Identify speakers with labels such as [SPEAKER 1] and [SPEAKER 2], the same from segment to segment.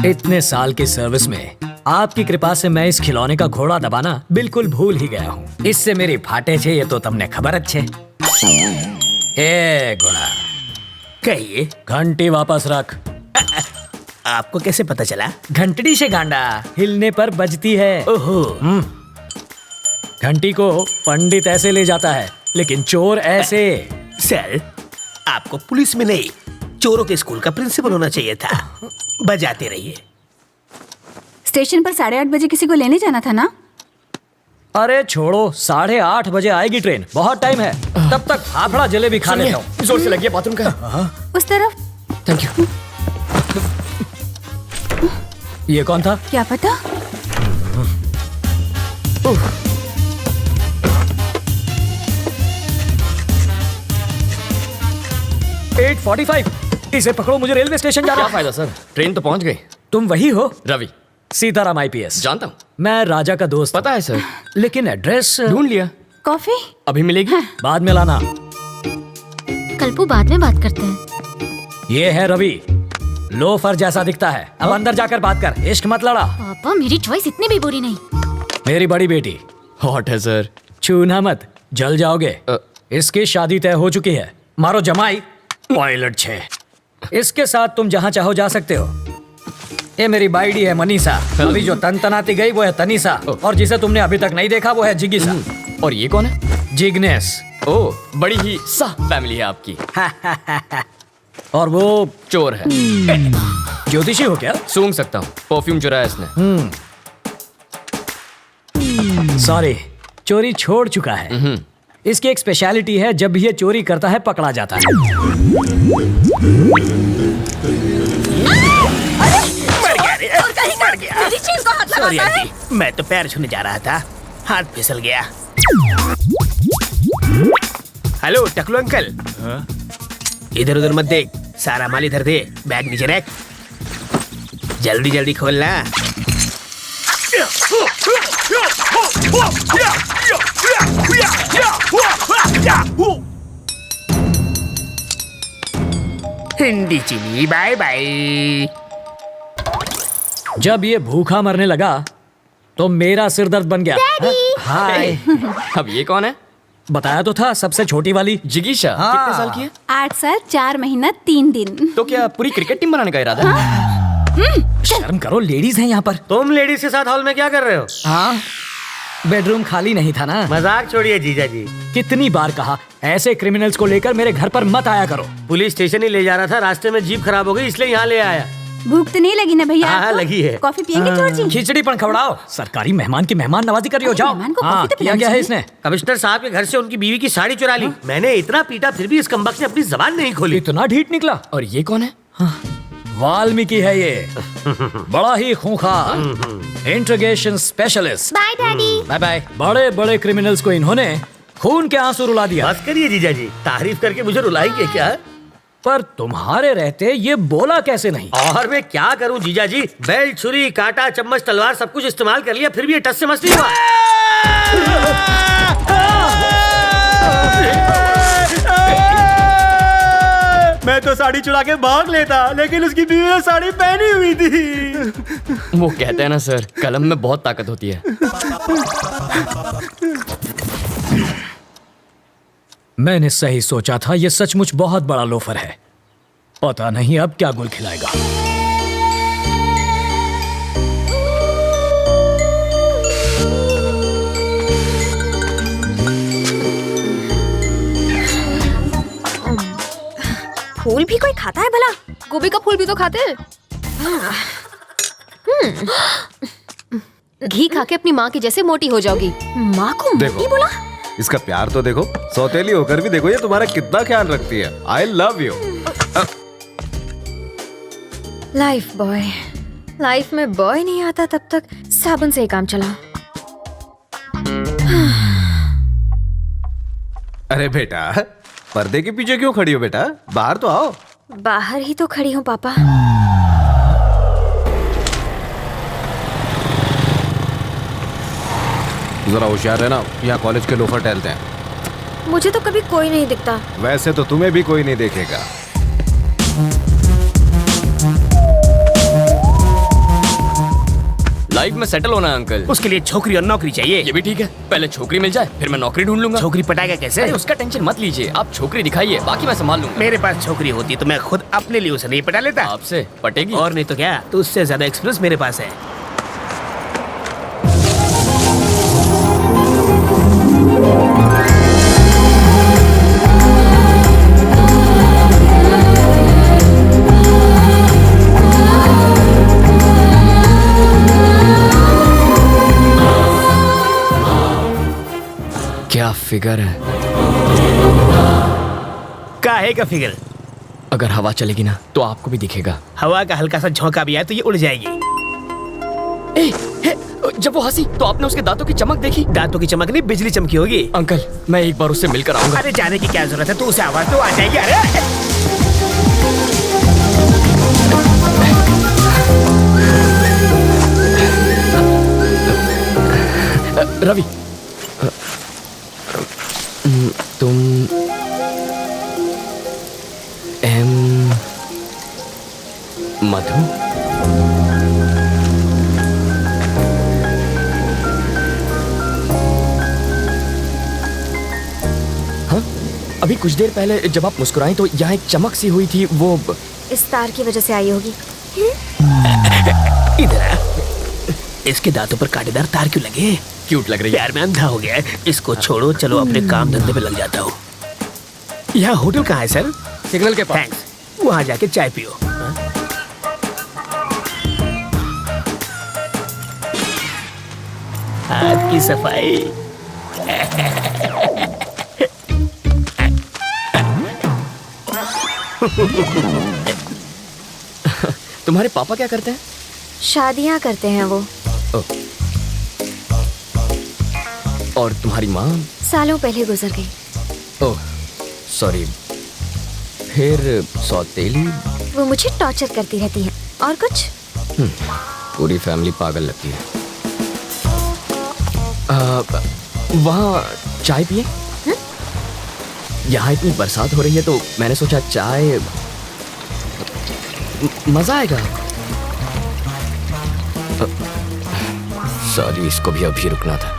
[SPEAKER 1] इतने साल की सर्विस में आपकी कृपा से मैं इस खिलौने का घोड़ा दबाना बिल्कुल भूल ही गया हूँ। इससे मेरी फाटे छे ये तो तुमने खबर अच्छे। ए घोड़ा,
[SPEAKER 2] कहिए,
[SPEAKER 1] घंटी वापस रख।
[SPEAKER 2] आपको कैसे पता चला?
[SPEAKER 1] घंटड़ी से गांडा हिलने पर बजती है।
[SPEAKER 2] ओहो,
[SPEAKER 1] घंटी को पंडित ऐसे ले जाता है, लेकिन चोर ऐसे।
[SPEAKER 2] सर, आपको पुलिस में नहीं, चोरों के स्कूल का प्रिंसिपल होना चाहिए था। बजाते रहिए।
[SPEAKER 3] स्टेशन पर 8:30 बजे किसी को लेने जाना था ना?
[SPEAKER 1] अरे छोड़ो, 8:30 बजे आएगी ट्रेन, बहुत टाइम है। तब तक फाफड़ा जलेबी खा लेता हूँ।
[SPEAKER 4] जोर से लगी है बाथरूम का।
[SPEAKER 3] उस तरफ।
[SPEAKER 4] Thank you.
[SPEAKER 1] ये कौन था?
[SPEAKER 3] क्या पता।
[SPEAKER 1] 8:45। इसे पकड़ो, मुझे रेलवे स्टेशन जाना
[SPEAKER 4] क्या
[SPEAKER 1] है।
[SPEAKER 4] फायदा सर, ट्रेन तो पहुंच गई।
[SPEAKER 1] तुम वही हो?
[SPEAKER 4] रवि।
[SPEAKER 1] सीताराम IPS।
[SPEAKER 4] जानता हूँ।
[SPEAKER 1] मैं राजा का दोस्त।
[SPEAKER 4] पता है सर।
[SPEAKER 1] लेकिन एड्रेस
[SPEAKER 4] ढूंढ लिया।
[SPEAKER 3] कॉफी?
[SPEAKER 4] अभी मिलेगी?
[SPEAKER 1] बाद में लाना।
[SPEAKER 5] कल्पू, बाद में बात करते हैं।
[SPEAKER 1] ये है रवि, लोफर जैसा दिखता है। अब अंदर जाकर बात कर, इश्क मत लड़ा।
[SPEAKER 5] पापा, मेरी चॉइस इतनी भी बुरी नहीं।
[SPEAKER 1] मेरी बड़ी बेटी,
[SPEAKER 4] हॉट है सर।
[SPEAKER 1] छूना मत, जल जाओगे। इसकी शादी तय हो चुकी है। मारो जमाई, पायलट छे। इसके साथ तुम जहाँ चाहो जा सकते हो। ये मेरी बाइडी है मनीषा। अभी जो तनाती गई वो है तनीषा, और जिसे तुमने अभी तक नहीं देखा वो है जिगीसा।
[SPEAKER 4] और ये कौन है?
[SPEAKER 1] जिग्नेस।
[SPEAKER 4] ओह, बड़ी ही सा फैमिली है आपकी।
[SPEAKER 1] और वो
[SPEAKER 4] चोर है।
[SPEAKER 1] ज्योतिषी हो क्या?
[SPEAKER 4] सूंघ सकता हूँ, परफ्यूम चुराया इसने।
[SPEAKER 1] सॉरी, चोरी छोड़ चुका है। इसकी एक स्पेशलिटी है, जब भी ये चोरी करता है पकड़ा जाता है।
[SPEAKER 2] मर गया। सॉरी आंटी, मैं तो पैर छूने जा रहा था, हाथ फिसल गया। हेलो टकलू अंकल। इधर उधर मत देख, सारा माल इधर दे। बैग नीचे रख, जल्दी जल्दी खोलना। हिंदी चीनी बाय बाय।
[SPEAKER 1] जब ये भूखा मरने लगा तो मेरा सिर दर्द बन गया। हाय।
[SPEAKER 4] अब ये कौन है?
[SPEAKER 1] बताया तो था, सबसे छोटी वाली।
[SPEAKER 4] जिगीशा। कितने साल की है?
[SPEAKER 3] 8 साल 4 महीना 3 दिन।
[SPEAKER 4] तो क्या पूरी क्रिकेट टीम बनाने का इरादा है?
[SPEAKER 1] शर्म करो, लेडीज हैं यहाँ पर।
[SPEAKER 2] तुम लेडीज के साथ हॉल में क्या कर रहे हो?
[SPEAKER 1] हाँ, बेडरूम खाली नहीं था ना।
[SPEAKER 2] मजाक छोड़िए जीजा जी।
[SPEAKER 1] कितनी बार कहा, ऐसे क्रिमिनल्स को लेकर मेरे घर पर मत आया करो।
[SPEAKER 2] पुलिस स्टेशन ही ले जा रहा था, रास्ते में जीप खराब हो गई, इसलिए यहाँ ले आया।
[SPEAKER 3] भूख तो नहीं लगी ना भैया?
[SPEAKER 2] हाँ,
[SPEAKER 3] आपको?
[SPEAKER 2] लगी है।
[SPEAKER 3] कॉफी पियेंगे चोर जी?
[SPEAKER 1] खिचड़ी पण खवड़ाओ। सरकारी मेहमान की मेहमान नवाजी कर रही हो, जाओ।
[SPEAKER 3] मेहमान को कॉफी
[SPEAKER 1] हाँ,
[SPEAKER 3] तो
[SPEAKER 1] किया
[SPEAKER 3] पिलानी
[SPEAKER 1] क्या है
[SPEAKER 3] चाहिए।
[SPEAKER 1] इसने?
[SPEAKER 2] कमिश्नर साहब के घर से उनकी बीवी की साड़ी चुरा ली। मैंने इतना पीटा, फिर भी इस कमबख्त ने अपनी जबान नहीं खोली।
[SPEAKER 1] इतना ढीठ निकला।
[SPEAKER 4] और ये कौन है?
[SPEAKER 1] वाल्मीकि है ये, बड़ा ही खूंखार interrogation specialist.
[SPEAKER 5] Bye daddy.
[SPEAKER 1] Bye bye. बड़े बड़े क्रिमिनल्स को इन्होंने खून के आंसू रुला दिया।
[SPEAKER 2] बस करिए जीजा जी, तारीफ करके मुझे रुलाएंगे क्या?
[SPEAKER 1] पर तुम्हारे रहते ये बोला कैसे नहीं?
[SPEAKER 2] और मैं क्या करूं जीजा जी, बेल्ट, छुरी, कांटा, चम्मच, तलवार सब कुछ इस्तेमाल कर लिया, फिर भी ये टस से मस नहीं हुआ। मैं तो साड़ी चुरा के भाग लेता, लेकिन उसकी बीवी ने साड़ी पहनी हुई थी।
[SPEAKER 4] वो कहते हैं ना सर, कलम में बहुत ताकत होती है।
[SPEAKER 1] मैंने सही सोचा था, ये सचमुच बहुत बड़ा लोफर है। पता नहीं अब क्या गुल खिलाएगा।
[SPEAKER 5] फूल भी कोई खाता है भला? गोभी का फूल भी तो खाते हैं। घी खा के अपनी माँ की जैसे मोटी हो जाओगी। माँ को मोटी बोला?
[SPEAKER 6] इसका प्यार तो देखो, सौतेली होकर भी देखो ये तुम्हारा कितना ख्याल रखती है। I love you.
[SPEAKER 5] Life boy. Life में बॉय नहीं आता तब तक साबुन से ही काम चला।
[SPEAKER 6] अरे बेटा, पर्दे के पीछे क्यों खड़ी हो बेटा? बाहर तो आओ।
[SPEAKER 5] बाहर ही तो खड़ी हूँ पापा।
[SPEAKER 6] जरा होशियार रहना, यहाँ कॉलेज के लोफर टहलते हैं।
[SPEAKER 5] मुझे तो कभी कोई नहीं दिखता।
[SPEAKER 6] वैसे तो तुम्हें भी कोई नहीं देखेगा।
[SPEAKER 4] लाइफ में सेटल होना है अंकल।
[SPEAKER 2] उसके लिए छोकरी और नौकरी चाहिए।
[SPEAKER 4] ये भी ठीक है, पहले छोकरी मिल जाए फिर मैं नौकरी ढूंढ लूंगा।
[SPEAKER 2] छोकरी पटाएगा कैसे?
[SPEAKER 4] अरे उसका टेंशन मत लीजिए, आप छोकरी दिखाइए, बाकी मैं संभाल लूंगा।
[SPEAKER 2] मेरे पास छोकरी होती तो मैं खुद अपने लिए उसे नहीं पटा लेता।
[SPEAKER 4] आपसे पटेगी?
[SPEAKER 2] और नहीं तो क्या, तो उससे ज्यादा एक्सपीरियंस मेरे पास है।
[SPEAKER 4] क्या फिगर है?
[SPEAKER 2] काहे का फिगर?
[SPEAKER 4] अगर हवा चलेगी ना तो आपको भी दिखेगा।
[SPEAKER 2] हवा का हल्का सा झोंका भी आए तो ये उड़ जाएगी।
[SPEAKER 4] जब वो हंसी तो आपने उसके दांतों की चमक देखी?
[SPEAKER 2] दांतों की चमक नहीं, बिजली चमकी होगी।
[SPEAKER 4] अंकल मैं एक बार उससे मिलकर आऊंगा।
[SPEAKER 2] अरे जाने की क्या जरूरत है, तू उसे आवाज तो आ जाएगी। अरे
[SPEAKER 4] रवि, तुम मधु? हाँ, अभी कुछ देर पहले जब आप मुस्कुराई तो यहाँ एक चमक सी हुई थी, वो
[SPEAKER 5] इस तार की वजह से आई होगी।
[SPEAKER 2] इधर आ। इसके दांतों पर कांटेदार तार क्यों लगे?
[SPEAKER 4] क्यूट लग रही है।
[SPEAKER 2] प्यार में अंधा हो गया है। इसको छोड़ो, चलो अपने काम धंधे पे लग जाता हूँ। यहाँ होटल कहाँ है सर?
[SPEAKER 1] सिग्नल के पास।
[SPEAKER 2] थैंक्स। वहाँ जाके चाय पियो। हाथ की सफाई।
[SPEAKER 4] तुम्हारे पापा क्या करते हैं?
[SPEAKER 5] शादियाँ करते हैं वो।
[SPEAKER 4] और तुम्हारी माँ?
[SPEAKER 5] सालों पहले गुजर गई।
[SPEAKER 4] Oh sorry. फिर सौतेली?
[SPEAKER 5] वो मुझे टॉर्चर करती रहती है। और कुछ?
[SPEAKER 4] पूरी फैमिली पागल लगती है। वहाँ चाय पिए? यहाँ इतनी बरसात हो रही है तो मैंने सोचा चाय मजा आएगा। सॉरी, इसको भी अभी रुकना था।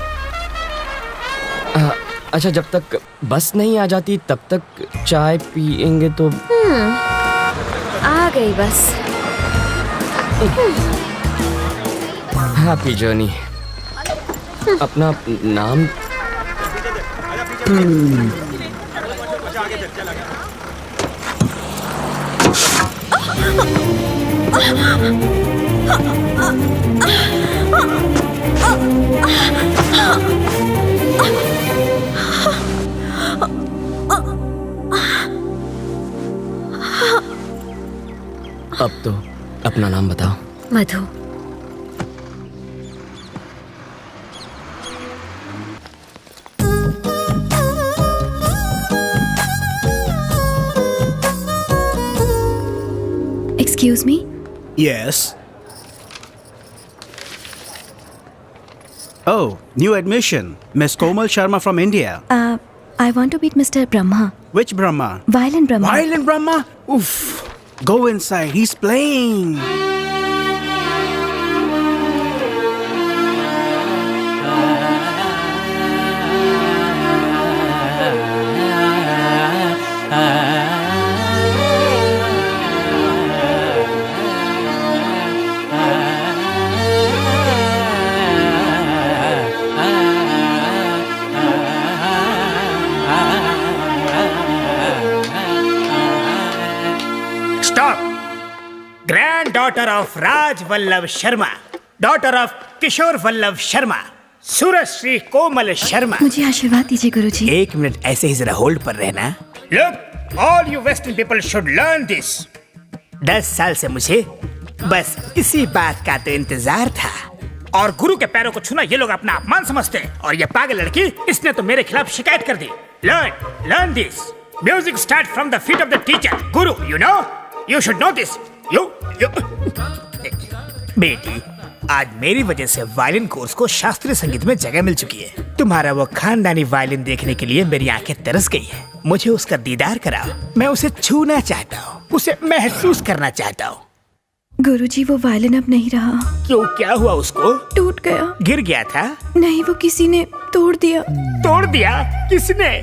[SPEAKER 4] अच्छा, जब तक बस नहीं आ जाती तब तक चाय पिएंगे तो?
[SPEAKER 5] आ गई बस।
[SPEAKER 4] Happy journey. अपना नाम? अब तो अपना नाम बताओ।
[SPEAKER 5] मधु।
[SPEAKER 3] Excuse me?
[SPEAKER 7] Yes. Oh, new admission. Miss Komal Sharma from India.
[SPEAKER 3] I want to meet Mr. Brahma.
[SPEAKER 7] Which Brahma?
[SPEAKER 3] Violin Brahma.
[SPEAKER 7] Violin Brahma? Oof. Go inside. He's playing.
[SPEAKER 2] Stop! Granddaughter of Raj Vallabh Sharma, daughter of Kishore Vallabh Sharma, Surashri Komal Sharma.
[SPEAKER 3] मुझे आशीर्वाद दीजिए गुरुजी।
[SPEAKER 2] एक minute ऐसे ही जरा hold पर रहना। Look, all you Western people should learn this. 10 साल से मुझे बस इसी बात का तो इंतजार था। और गुरु के पैरों को छूना ये लोग अपना अपमान समझते हैं। और ये पागल लड़की, इसने तो मेरे खिलाफ शिकायत कर दी। Learn this. Music starts from the feet of the teacher. Guru, you know? You should know this. You. बेटी, आज मेरी वजह से वायलिन कोर्स को शास्त्रीय संगीत में जगह मिल चुकी है। तुम्हारा वो खानदानी वायलिन देखने के लिए मेरी आंखें तरस गई है। मुझे उसका दीदार कराओ। मैं उसे छूना चाहता हूँ, उसे महसूस करना चाहता हूँ।
[SPEAKER 3] गुरुजी, वो वायलिन अब नहीं रहा।
[SPEAKER 2] क्यों, क्या हुआ उसको?
[SPEAKER 3] टूट गया।
[SPEAKER 2] गिर गया था?
[SPEAKER 3] नहीं, वो किसी ने तोड़ दिया।
[SPEAKER 2] तोड़ दिया? किसने?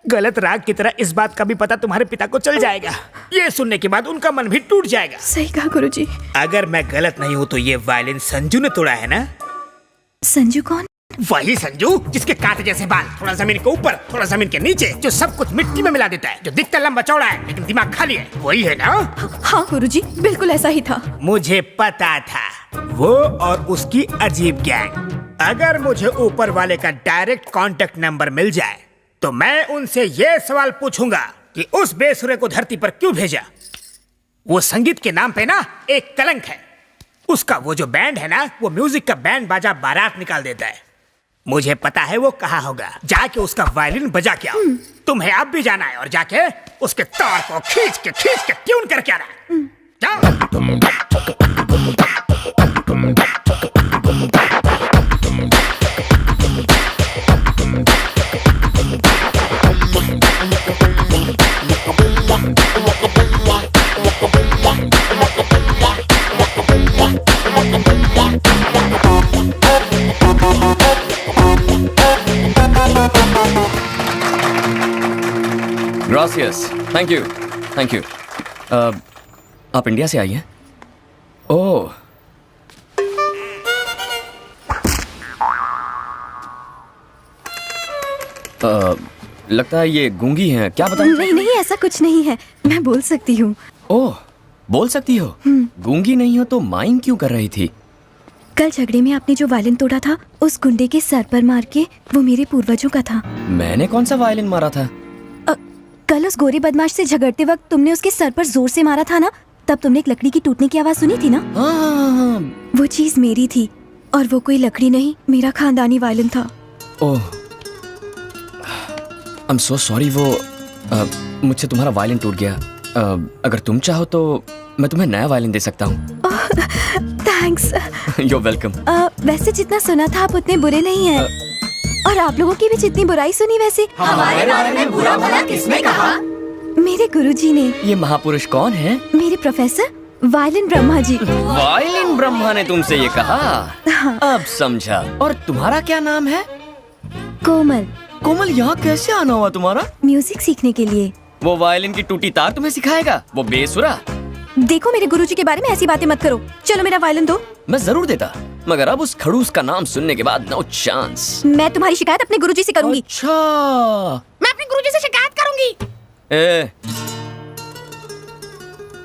[SPEAKER 2] गलत राग की तरह इस बात का भी पता तुम्हारे पिता को चल जाएगा। ये सुनने के बाद उनका मन भी टूट जाएगा।
[SPEAKER 3] सही कहा गुरुजी।
[SPEAKER 2] अगर मैं गलत नहीं हूँ तो ये वायलिन संजू ने तोड़ा है ना?
[SPEAKER 3] संजू कौन?
[SPEAKER 2] वही संजू जिसके कांटे जैसे बाल, थोड़ा जमीन के ऊपर थोड़ा जमीन के नीचे, जो सब कुछ मिट्टी में मिला देता है, जो दिखता लंबा चौड़ा है लेकिन दिमाग खाली है, वही है ना?
[SPEAKER 3] हाँ गुरुजी, बिल्कुल ऐसा ही था।
[SPEAKER 2] मुझे पता था, वो और उसकी अजीब गैंग। अगर मुझे ऊपर वाले का डायरेक्ट कांटेक्ट नंबर मिल जाए तो मैं उनसे ये सवाल पूछूंगा कि उस बेसुरे को धरती पर क्यों भेजा। वो संगीत के नाम पे ना एक कलंक है। उसका वो जो बैंड है ना, वो म्यूजिक का बैंड बाजा बारात निकाल देता है। मुझे पता है वो कहाँ होगा। जाके उसका वायलिन बजा के आओ। तुम्हें अब भी जाना है और जाके उसके तार को खींच के ट्यून करके आना। जाओ।
[SPEAKER 4] Gracious, thank you, thank you. आप इंडिया से आई हैं? ओह, लगता है ये गूंगी हैं। क्या बताऊं?
[SPEAKER 3] नहीं नहीं, ऐसा कुछ नहीं है, मैं बोल सकती हूँ।
[SPEAKER 4] ओह, बोल सकती हो? गूंगी नहीं हो तो माइंग क्यों कर रही थी?
[SPEAKER 3] कल झगड़े में आपने जो वायलिन तोड़ा था, उस गुंडे के सर पर मार के, वो मेरे पूर्वजों का था।
[SPEAKER 4] मैंने कौन सा वायलिन मारा था?
[SPEAKER 3] कल उस गोरे बदमाश से झगड़ते वक्त तुमने उसके सर पर जोर से मारा था ना, तब तुमने एक लकड़ी की टूटने की आवाज सुनी थी ना?
[SPEAKER 4] हाँ।
[SPEAKER 3] वो चीज मेरी थी और वो कोई लकड़ी नहीं, मेरा खानदानी वायलिन था।
[SPEAKER 4] ओह, आई एम सो सॉरी। वो मुझसे तुम्हारा वायलिन टूट गया। अगर तुम चाहो तो मैं तुम्हें नया वायलिन दे सकता हूँ।
[SPEAKER 3] थैंक्स।
[SPEAKER 4] You're welcome।
[SPEAKER 3] वैसे जितना सुना था आप उतने बुरे नहीं हैं। और आप लोगों की भी जितनी बुराई सुनी, वैसे
[SPEAKER 5] हमारे बारे में बुरा भला किसने कहा?
[SPEAKER 3] मेरे गुरुजी ने।
[SPEAKER 4] ये महापुरुष कौन है?
[SPEAKER 3] मेरे professor violin Brahma ji.
[SPEAKER 4] Violin Brahma ने तुमसे ये कहा? अब समझा। और तुम्हारा क्या नाम है?
[SPEAKER 3] कोमल।
[SPEAKER 4] कोमल, यहाँ कैसे आना हुआ तुम्हारा?
[SPEAKER 3] म्यूजिक सीखने के लिए।
[SPEAKER 4] वो वायलिन की टूटी तार तुम्हें सिखाएगा, वो बेसुरा?
[SPEAKER 3] देखो, मेरे गुरुजी के बारे में ऐसी बातें मत करो। चलो मेरा वायलिन दो।
[SPEAKER 4] मैं जरूर देता, मगर अब उस खड़ूस का नाम सुनने के बाद नो चांस।
[SPEAKER 3] मैं तुम्हारी शिकायत अपने गुरुजी से करूंगी।
[SPEAKER 4] अच्छा,
[SPEAKER 3] मैं अपने गुरुजी से शिकायत करूंगी।
[SPEAKER 4] ए,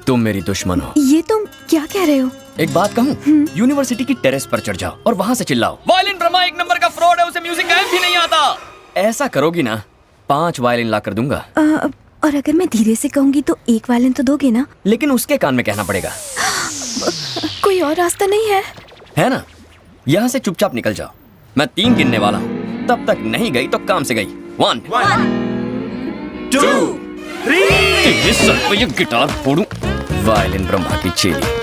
[SPEAKER 4] तुम मेरी दुश्मन हो।
[SPEAKER 3] ये तुम क्या कह रहे हो?
[SPEAKER 4] एक बात कहूँ, यूनिवर्सिटी की टेरेस पर चढ़ जाओ और वहाँ से चिल्लाओ, वायलिन ब्रह्मा एक नंबर का फ्रॉड है, उसे म्यूजिक गायब भी नहीं आता। ऐसा करोगी ना, 5 वायलिन ला कर दूंगा।
[SPEAKER 3] और अगर मैं धीरे से कहूंगी तो 1 वायलिन तो दोगे ना?
[SPEAKER 4] लेकिन उसके कान में कहना पड़ेगा।
[SPEAKER 3] कोई और रास्ता नहीं है
[SPEAKER 4] ना? यहाँ से चुपचाप निकल जाओ। मैं 3 गिनने वाला हूँ, तब तक नहीं गई तो काम से गई। 1 2 3। सर पे ये गिटार फोड़ूं। वायलिन ब्रह्मा की चेली।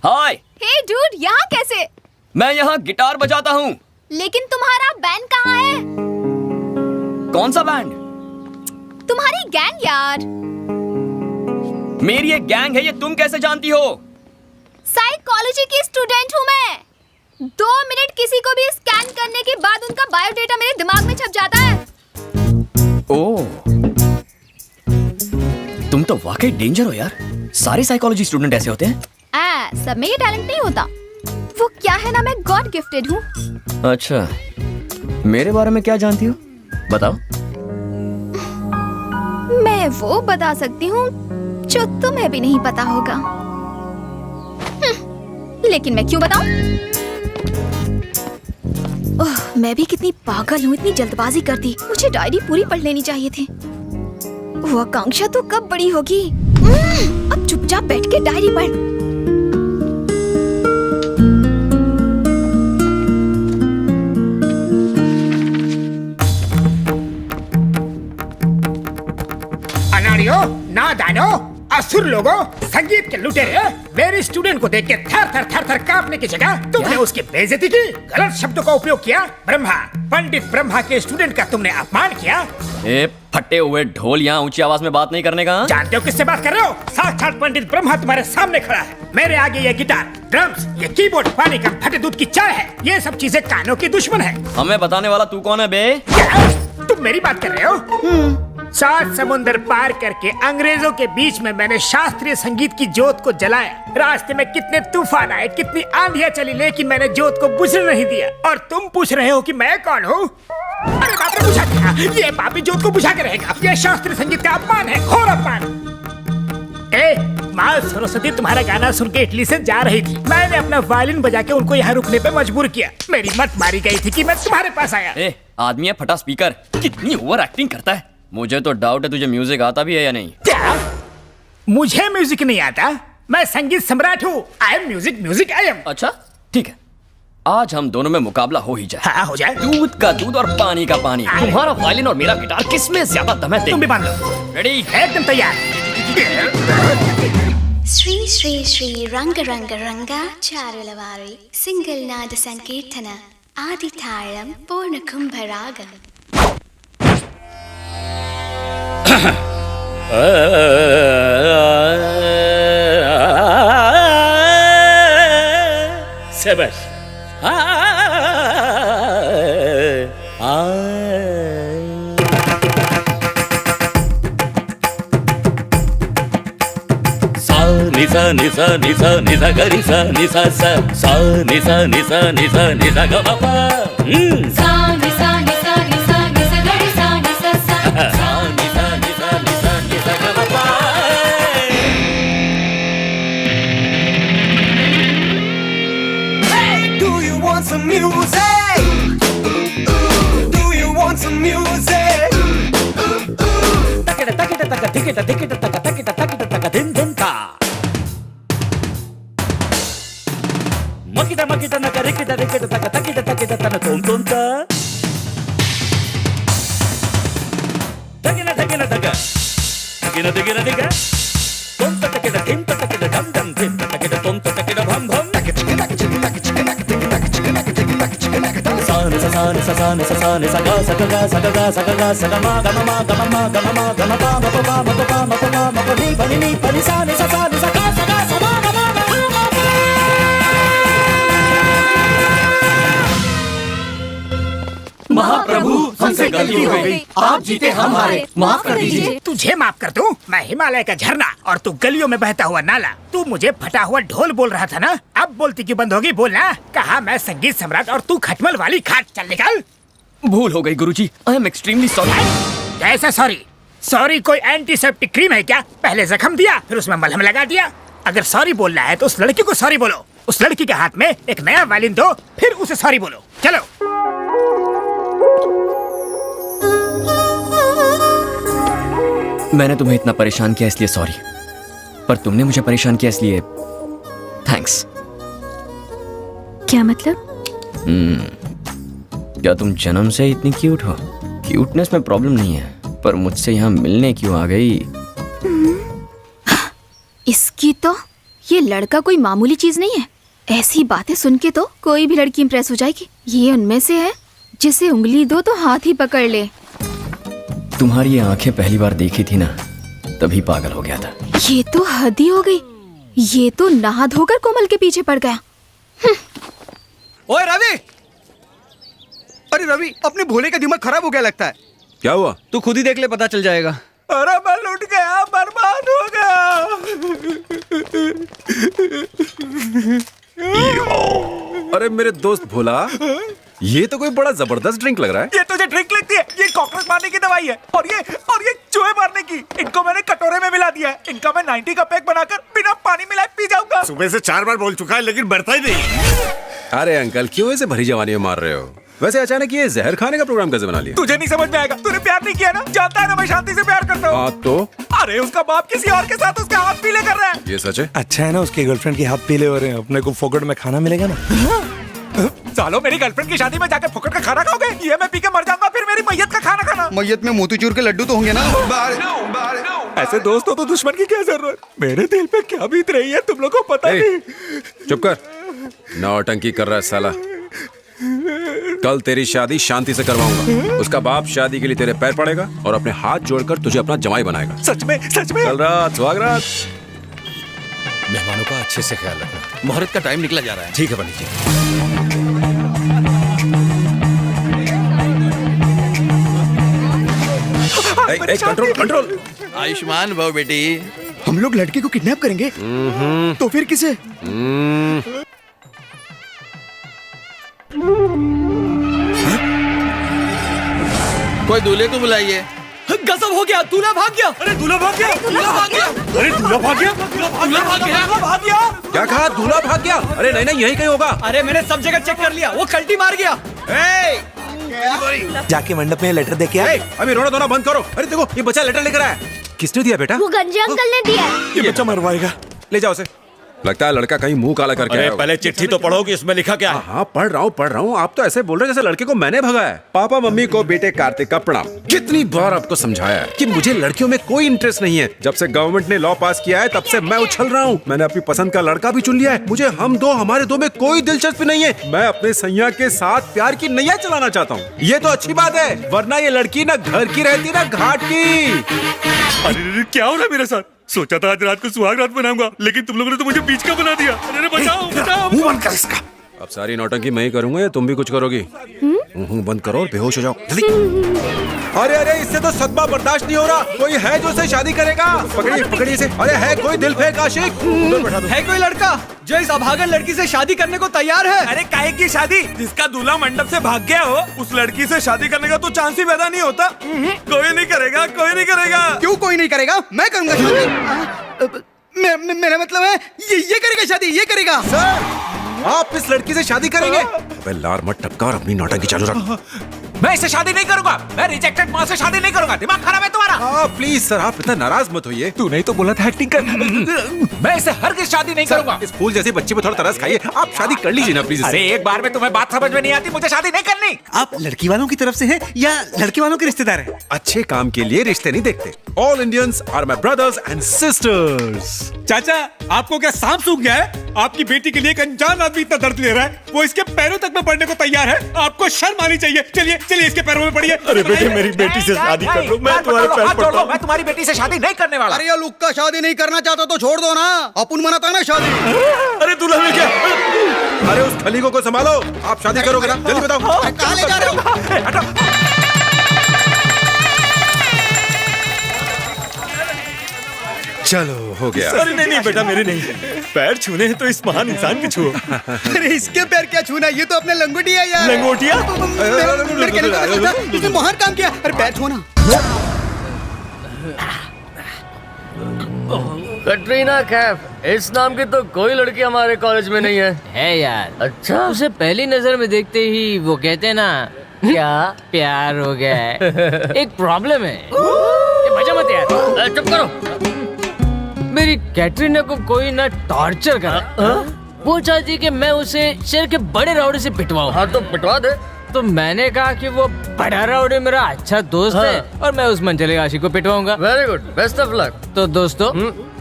[SPEAKER 4] हाय।
[SPEAKER 5] हे डूड, यहाँ कैसे?
[SPEAKER 4] मैं यहाँ गिटार बजाता हूँ।
[SPEAKER 5] लेकिन तुम्हारा बैंड कहाँ है?
[SPEAKER 4] कौन सा बैंड?
[SPEAKER 5] तुम्हारी गैंग यार।
[SPEAKER 4] मेरी एक गैंग है, ये तुम कैसे जानती हो?
[SPEAKER 5] साइकोलॉजी की स्टूडेंट हूँ मैं। 2 मिनट किसी को भी स्कैन करने के बाद उनका बायोडेटा मेरे दिमाग में छप जाता है।
[SPEAKER 4] ओह, तुम तो वाकई डेंजर हो यार। सारे साइकोलॉजी स्टूडेंट ऐसे होते हैं?
[SPEAKER 5] सब में ये टैलेंट नहीं होता। वो क्या है ना, मैं गॉड गिफ्टेड हूँ।
[SPEAKER 4] अच्छा, मेरे बारे में क्या जानती हो? बताओ।
[SPEAKER 5] मैं वो बता सकती हूँ जो तुम्हें भी नहीं पता होगा। लेकिन मैं क्यों बताऊं? ओह, मैं भी कितनी पागल हूँ, इतनी जल्दबाजी कर दी। मुझे डायरी पूरी पढ़ लेनी चाहिए थी। वो आकांक्षा तो कब बड़ी होगी। अब चुपचाप बैठ के डायरी पढ़।
[SPEAKER 2] अनाड़ियों, नादानो, असुर लोगों, संगीत के लुटेरे, मेरे स्टूडेंट को देख के थर थर कांपने की जगह तुमने उसकी बेइज्जती की, गलत शब्दों का उपयोग किया। ब्रह्मा, पंडित ब्रह्मा के स्टूडेंट का तुमने अपमान किया।
[SPEAKER 4] ए फटे हुए ढोल, यहाँ ऊंची आवाज में बात नहीं करने का।
[SPEAKER 2] जानते हो किससे बात कर रहे हो? साक्षात पंडित ब्रह्मा तुम्हारे सामने खड़ा है। मेरे आगे ये गिटार, ड्रम्स, ये कीबोर्ड पानी कम फटे दूध की चाय है। ये सब चीजें कानों की दुश्मन है।
[SPEAKER 4] हमें बताने वाला तू कौन है बे?
[SPEAKER 2] क्या? तुम मेरी बात कर रहे हो? 7 समुंदर पार करके अंग्रेजों के बीच में मैंने शास्त्रीय संगीत की जोत को जलाया। रास्ते में कितने तूफान आए, कितनी आंधियां चली, लेकिन मैंने जोत को बुझने नहीं दिया। और तुम पूछ रहे हो कि मैं कौन हूँ? अरे बाप रे, बुझा क्या? ये पापी जोत को बुझा के रहेगा। ये शास्त्रीय संगीत का अपमान है, घोर अपमान। माँ सरस्वती तुम्हारा गाना सुन के इटली से जा रही थी। मैंने अपना वायलिन बजा के उनको यहाँ रुकने पे मजबूर किया। मेरी मत मारी गई थी कि मैं तुम्हारे पास आया।
[SPEAKER 4] आदमी है फटा स्पीकर, कितनी ओवर एक्टिंग करता है। मुझे तो डाउट है तुझे म्यूजिक आता भी है या नहीं।
[SPEAKER 2] क्या? मुझे म्यूजिक नहीं आता? मैं संगीत सम्राट हूँ। I am music I am.
[SPEAKER 4] अच्छा ठीक है, आज हम दोनों में मुकाबला हो ही जाए।
[SPEAKER 2] हाँ हो जाए।
[SPEAKER 4] दूध का दूध और पानी का पानी। तुम्हारा वायलिन और मेरा गिटार, किसमें ज्यादा दम है?
[SPEAKER 2] तुम भी बांध लो।
[SPEAKER 4] रेडी?
[SPEAKER 2] एकदम तैयार।
[SPEAKER 8] శ్రీ శ్రీ శ్రీ రంగ రంగ రంగ చారులవారి సింగిల్ నాద సంకీర్తన ఆది తాళం పూర్ణ కుంభరాగం.
[SPEAKER 2] शाबाश।
[SPEAKER 9] నిసా నిసా నిసా నిసా గరిసా నిసా సా సా నిసా నిసా నిసా నిసా గమప
[SPEAKER 8] సా నిసా నిసా నిసా నిసా గరిసా నిసా సా
[SPEAKER 9] సా Nisa Nisa Nisa Nisa గమప.
[SPEAKER 10] Do you want some music? Do you want some music?
[SPEAKER 1] Takita takita taka tikita tikita taka takita takita taka din din ta. Makita makita naka rikita rikita taka takita takita tana tom tom ta. Takina takina taka. Takina takina taka. Tom ta takita tim ta takita dam dam tim ta takita tom ta takita bham bham. Sani sa sani sa sani sa sani sa ga sa ga ga sa ga ga sa ga ga sa ga ma ga ma ma ga ma ma ga ma ma ga ma pa ma pa ma ma pa pa ma pa ma ma pa ni pa ni sani sa sani sa ga sa ga sa ma ga ma ga ma ma pa.
[SPEAKER 4] महाप्रभु हमसे गलती हो गई, आप जीते हम हारे, माफ कर दीजिए।
[SPEAKER 2] तुझे माफ कर दूं? मैं हिमालय का झरना और तू गलियों में बहता हुआ नाला। तू मुझे फटा हुआ ढोल बोल रहा था ना? अब बोलती क्यों बंद होगी? बोलना। कहा मैं संगीत सम्राट और तू खटमल वाली खाट। चल निकल।
[SPEAKER 4] भूल हो गई गुरुजी, आई एम एक्सट्रीमली सॉरी।
[SPEAKER 2] कैसा सॉरी? सॉरी कोई एंटीसेप्टिक क्रीम है क्या? पहले जख्म दिया फिर उसमें मलहम लगा दिया। अगर सॉरी बोलना है तो उस लड़की को सॉरी बोलो। उस लड़की के हाथ में एक नया वायलिन दो, फिर उसे सॉरी बोलो। चलो।
[SPEAKER 4] मैंने तुम्हें इतना परेशान किया इसलिए सॉरी, पर तुमने मुझे परेशान किया इसलिए थैंक्स।
[SPEAKER 3] क्या मतलब?
[SPEAKER 4] क्या तुम जन्म से इतनी क्यूट हो? क्यूटनेस में प्रॉब्लम नहीं है, पर मुझसे यहाँ मिलने क्यों आ गई?
[SPEAKER 5] इसकी तो ये लड़का कोई मामूली चीज नहीं है। ऐसी बातें सुन के तो कोई भी लड़की इंप्रेस हो जाएगी। ये उनमें से है जिसे उंगली दो तो हाथ ही पकड़ ले।
[SPEAKER 4] तुम्हारी ये आंखें पहली बार देखी थी ना, तभी पागल हो गया था।
[SPEAKER 5] ये तो हद ही हो गई। ये तो नहा धोकर कोमल के पीछे पड़ गया।
[SPEAKER 7] ओए रवि! अरे रवि, अपने भोले का दिमाग खराब हो गया लगता है।
[SPEAKER 6] क्या हुआ?
[SPEAKER 7] तू खुद ही देख ले, पता चल जाएगा।
[SPEAKER 10] अरे मैं लुट गया, बर्बाद हो गया।
[SPEAKER 6] अरे मेरे दोस्त भोला, ये तो कोई बड़ा जबरदस्त ड्रिंक लग रहा है।
[SPEAKER 10] ये तुझे ड्रिंक लगती है? ये कॉकरोच मारने की दवाई है। और ये चूहे मारने की। इनको मैंने कटोरे में मिला दिया है। इनका मैं 90 का पैक बनाकर बिना पानी मिलाए पी जाऊंगा।
[SPEAKER 11] सुबह से 4 बार बोल चुका है लेकिन बढ़ता ही नहीं।
[SPEAKER 6] अरे अंकल, क्यों ऐसे भरी जवानी में मार रहे हो? वैसे अचानक ये जहर खाने का प्रोग्राम कैसे बना लिया?
[SPEAKER 10] तुझे नहीं समझ में आएगा, तूने प्यार नहीं किया ना, जानता है ना मैं शांति से प्यार करता हूँ।
[SPEAKER 6] हाँ तो
[SPEAKER 10] अरे उसका बाप किसी और के साथ उसके हाथ पीले कर रहा है।
[SPEAKER 6] ये सच है?
[SPEAKER 10] अच्छा है ना, उसके गर्लफ्रेंड के हाथ पीले हो रहे हैं, अपने को फोकट में खाना मिलेगा ना। सालो मेरी गर्लफ्रेंड की शादी में जाके फोकट का खाना खाओगे? ये मैं पी के मर जाऊंगा, फिर मेरी मैयत का खाना खाना।
[SPEAKER 7] मैयत में मोतीचूर के लड्डू तो होंगे ना।
[SPEAKER 10] ऐसे दोस्त हो तो दुश्मन की क्या जरूरत? मेरे दिल पे क्या बीत रही है तुम लोगों को पता नहीं।
[SPEAKER 6] चुप कर, नौटंकी कर रहा है साला। कल तेरी शादी शांति से करवाऊंगा। उसका बाप शादी के लिए तेरे पैर पड़ेगा और अपने हाथ जोड़कर तुझे अपना जमाई बनाएगा।
[SPEAKER 10] सच में सच में?
[SPEAKER 6] कल रात सुहागरात।
[SPEAKER 11] मेहमानों का अच्छे से ख्याल रखना। मुहूर्त का टाइम निकला जा रहा है।
[SPEAKER 6] ठीक है पंडित जी। Control control.
[SPEAKER 11] आयुष्मान भव बेटी।
[SPEAKER 7] हम लोग लड़के को किडनैप करेंगे तो फिर किसे?
[SPEAKER 11] कोई दूल्हे को बुलाइए।
[SPEAKER 4] गजब हो गया, दूल्हा भाग गया।
[SPEAKER 10] अरे दूल्हा भाग गया, दूल्हा भाग गया। अरे दूल्हा भाग गया, दूल्हा भाग गया, दूल्हा भाग गया।
[SPEAKER 6] क्या कहा? दूल्हा भाग गया? अरे नहीं नहीं, यही कहीं होगा।
[SPEAKER 4] अरे मैंने सब जगह चेक कर लिया, वो कल्टी मार गया।
[SPEAKER 10] जाके मंडप में लेटर दे के आ।
[SPEAKER 6] अभी रोना धोना बंद करो। अरे देखो, ये बच्चा लेटर लेकर आया। किसने दिया बेटा?
[SPEAKER 8] वो गंजे अंकल ने दिया।
[SPEAKER 10] ये बच्चा मरवाएगा।
[SPEAKER 6] ले जाओ उसे। लगता है लड़का कहीं मुंह काला करके आया होगा।
[SPEAKER 11] पहले चिट्ठी तो पढ़ो कि इसमें लिखा क्या है।
[SPEAKER 6] हाँ पढ़ रहा हूँ। आप तो ऐसे बोल रहे हैं जैसे लड़के को मैंने भगाया है। पापा मम्मी को बेटे कार्तिक का प्रणाम। कितनी बार आपको समझाया है कि मुझे लड़कियों में कोई इंटरेस्ट नहीं है। जब से गवर्नमेंट ने लॉ पास किया है तब से मैं उछल रहा हूँ। मैंने अपनी पसंद का लड़का भी चुन लिया है। मुझे हमारे दो में कोई दिलचस्पी नहीं है। मैं अपने सैया के साथ प्यार की नैया चलाना चाहता हूँ। ये तो अच्छी बात है, वरना ये लड़की ना घर की रहती ना घाट की।
[SPEAKER 10] अरे क्या हो रहा है मेरे साथ? सोचा था आज रात को सुहाग रात बनाऊंगा, लेकिन तुम लोगों ने तो मुझे बीच का बना दिया। अरे बचाओ बचाओ।
[SPEAKER 7] मुंह बंद कर इसका।
[SPEAKER 6] अब सारी नौटंकी मैं ही करूंगा या तुम भी कुछ करोगी? मुंह बंद करो और बेहोश हो जाओ जल्दी। अरे अरे, इससे तो सदमा बर्दाश्त नहीं हो रहा। कोई है जो इसे शादी करेगा? पकड़िए पकड़िए इसे। अरे है कोई दिल फेंक आशिक?
[SPEAKER 4] है कोई लड़का जो इस अभागन लड़की से शादी करने को तैयार है?
[SPEAKER 10] अरे काहे की शादी? जिसका दूल्हा मंडप से भाग गया हो उस लड़की से शादी करने का तो चांस ही पैदा नहीं होता। कोई नहीं करेगा, कोई नहीं करेगा।
[SPEAKER 7] क्यों कोई नहीं करेगा? मैं करूंगा शादी। मेरा मतलब है ये करेगा शादी, ये करेगा।
[SPEAKER 6] सर, आप इस लड़की से शादी करेंगे? अबे लार मत टपका और अपनी नौटंकी चालू रख।
[SPEAKER 10] मैं इससे शादी नहीं करूंगा। मैं रिजेक्टेड माँ से शादी नहीं करूंगा। दिमाग खराब है तुम्हारा?
[SPEAKER 6] प्लीज सर, आप इतना नाराज मत होइए।
[SPEAKER 10] तूने ही तो बोला था एक्टिंग कर। मैं इससे हरगिज़ शादी नहीं करूंगा।
[SPEAKER 6] इस फूल जैसे बच्चे पे थोड़ा तरस खाइए। आप शादी कर लीजिए ना प्लीज।
[SPEAKER 10] अरे एक बार में तुम्हें बात समझ में नहीं आती, मुझे शादी नहीं करनी।
[SPEAKER 7] आप लड़की वालों की तरफ से हैं या लड़के वालों के रिश्तेदार हैं?
[SPEAKER 6] अच्छे काम के लिए रिश्ते नहीं देखते। All Indians are my brothers and sisters.
[SPEAKER 10] चाचा, आपको क्या सांप सूख गया है? आपकी बेटी के लिए एक अनजान आदमी इतना दर्द ले रहा है, वो इसके पैरों तक में पड़ने को तैयार है। आपको शर्म आनी चाहिए। चलिए चलिए इसके पैरों में पड़िए।
[SPEAKER 11] अरे बेटे, मेरी बेटी से शादी कर लो, मैं तुम्हारे पैर पड़ता हूँ।
[SPEAKER 10] मैं तुम्हारी बेटी से शादी नहीं करने वाला।
[SPEAKER 7] अरे ये लुक्का शादी नहीं करना चाहता तो छोड़ दो ना, अपन मनाता है ना शादी।
[SPEAKER 11] अरे दूल्हा में क्या?
[SPEAKER 6] अरे उस खलीको को संभालो। आप शादी करोगे ना? जल्दी बताओ।
[SPEAKER 7] कहाँ ले जा रहे हो?
[SPEAKER 6] चलो हो गया।
[SPEAKER 11] अरे नहीं नहीं बेटा, मेरे नहीं। पैर छूने हैं तो इस महान इंसान के छुओ।
[SPEAKER 7] अरे इसके पैर क्या छूना, ये तो अपने लंगोटिया यार।
[SPEAKER 11] लंगोटिया?
[SPEAKER 7] मेरे कहने का मतलब था, इसने महान काम किया। अरे पैर छूना।
[SPEAKER 4] कटरीना कैफ, इस नाम की तो कोई लड़की हमारे कॉलेज में नहीं है यार। अच्छा, उसे पहली नजर में देखते ही वो कहते हैं ना, क्या प्यार हो गया है। एक प्रॉब्लम है। मजा मत यार, चुप करो। मेरी कैटरीना को कोई ना टॉर्चर करा। वो चाहती कि मैं उसे शहर के बड़े राउडी से पिटवाऊं। हाँ तो पिटवा दे। तो मैंने कहा कि वो बड़ा राउडी मेरा अच्छा दोस्त है और मैं उस मंचले आशिक को पिटवाऊंगा। Very good, best of luck. तो दोस्तों,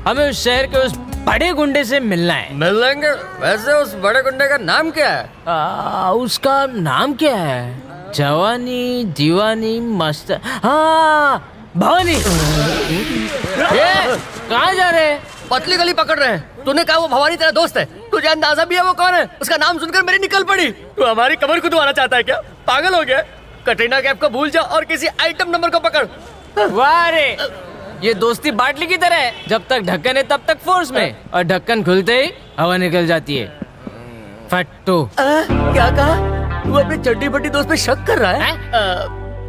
[SPEAKER 4] हमें उस शहर के उस बड़े गुंडे से मिलना है। मिल लेंगे। वैसे उस बड़े गुंडे का नाम क्या है? उसका नाम क्या है? जवानी दीवानी मस्त। हाँ, भवानी। कहाँ जा रहे हैं? पतली गली पकड़ रहे हैं। तूने कहा वो भवानी तेरा दोस्त है, तुझे अंदाजा भी है वो कौन है? उसका नाम सुनकर मेरी निकल पड़ी। तू हमारी कमर खुदवाना चाहता है क्या? पागल हो गया? कटरीना कैफ को भूल जा और किसी आइटम नंबर को पकड़। वाह रे, ये दोस्ती बाटली की तरह है। जब तक ढक्कन है तब तक फोर्स में, और ढक्कन खुलते ही हवा निकल जाती है। फट्टू। क्या कहा? तू अपने चड्डी बड्डी दोस्त पे शक कर रहा है?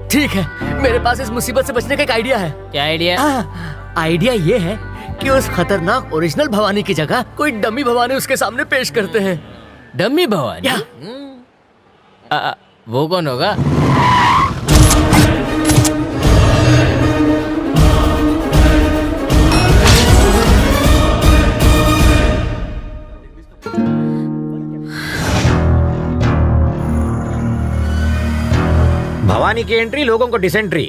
[SPEAKER 4] ठीक है, मेरे पास इस मुसीबत से बचने का एक आइडिया है। क्या आइडिया? आइडिया ये है कि उस खतरनाक ओरिजिनल भवानी की जगह कोई डमी भवानी उसके सामने पेश करते हैं। डमी भवानी? वो कौन होगा?
[SPEAKER 1] भवानी की एंट्री, लोगों को डिसेंट्री।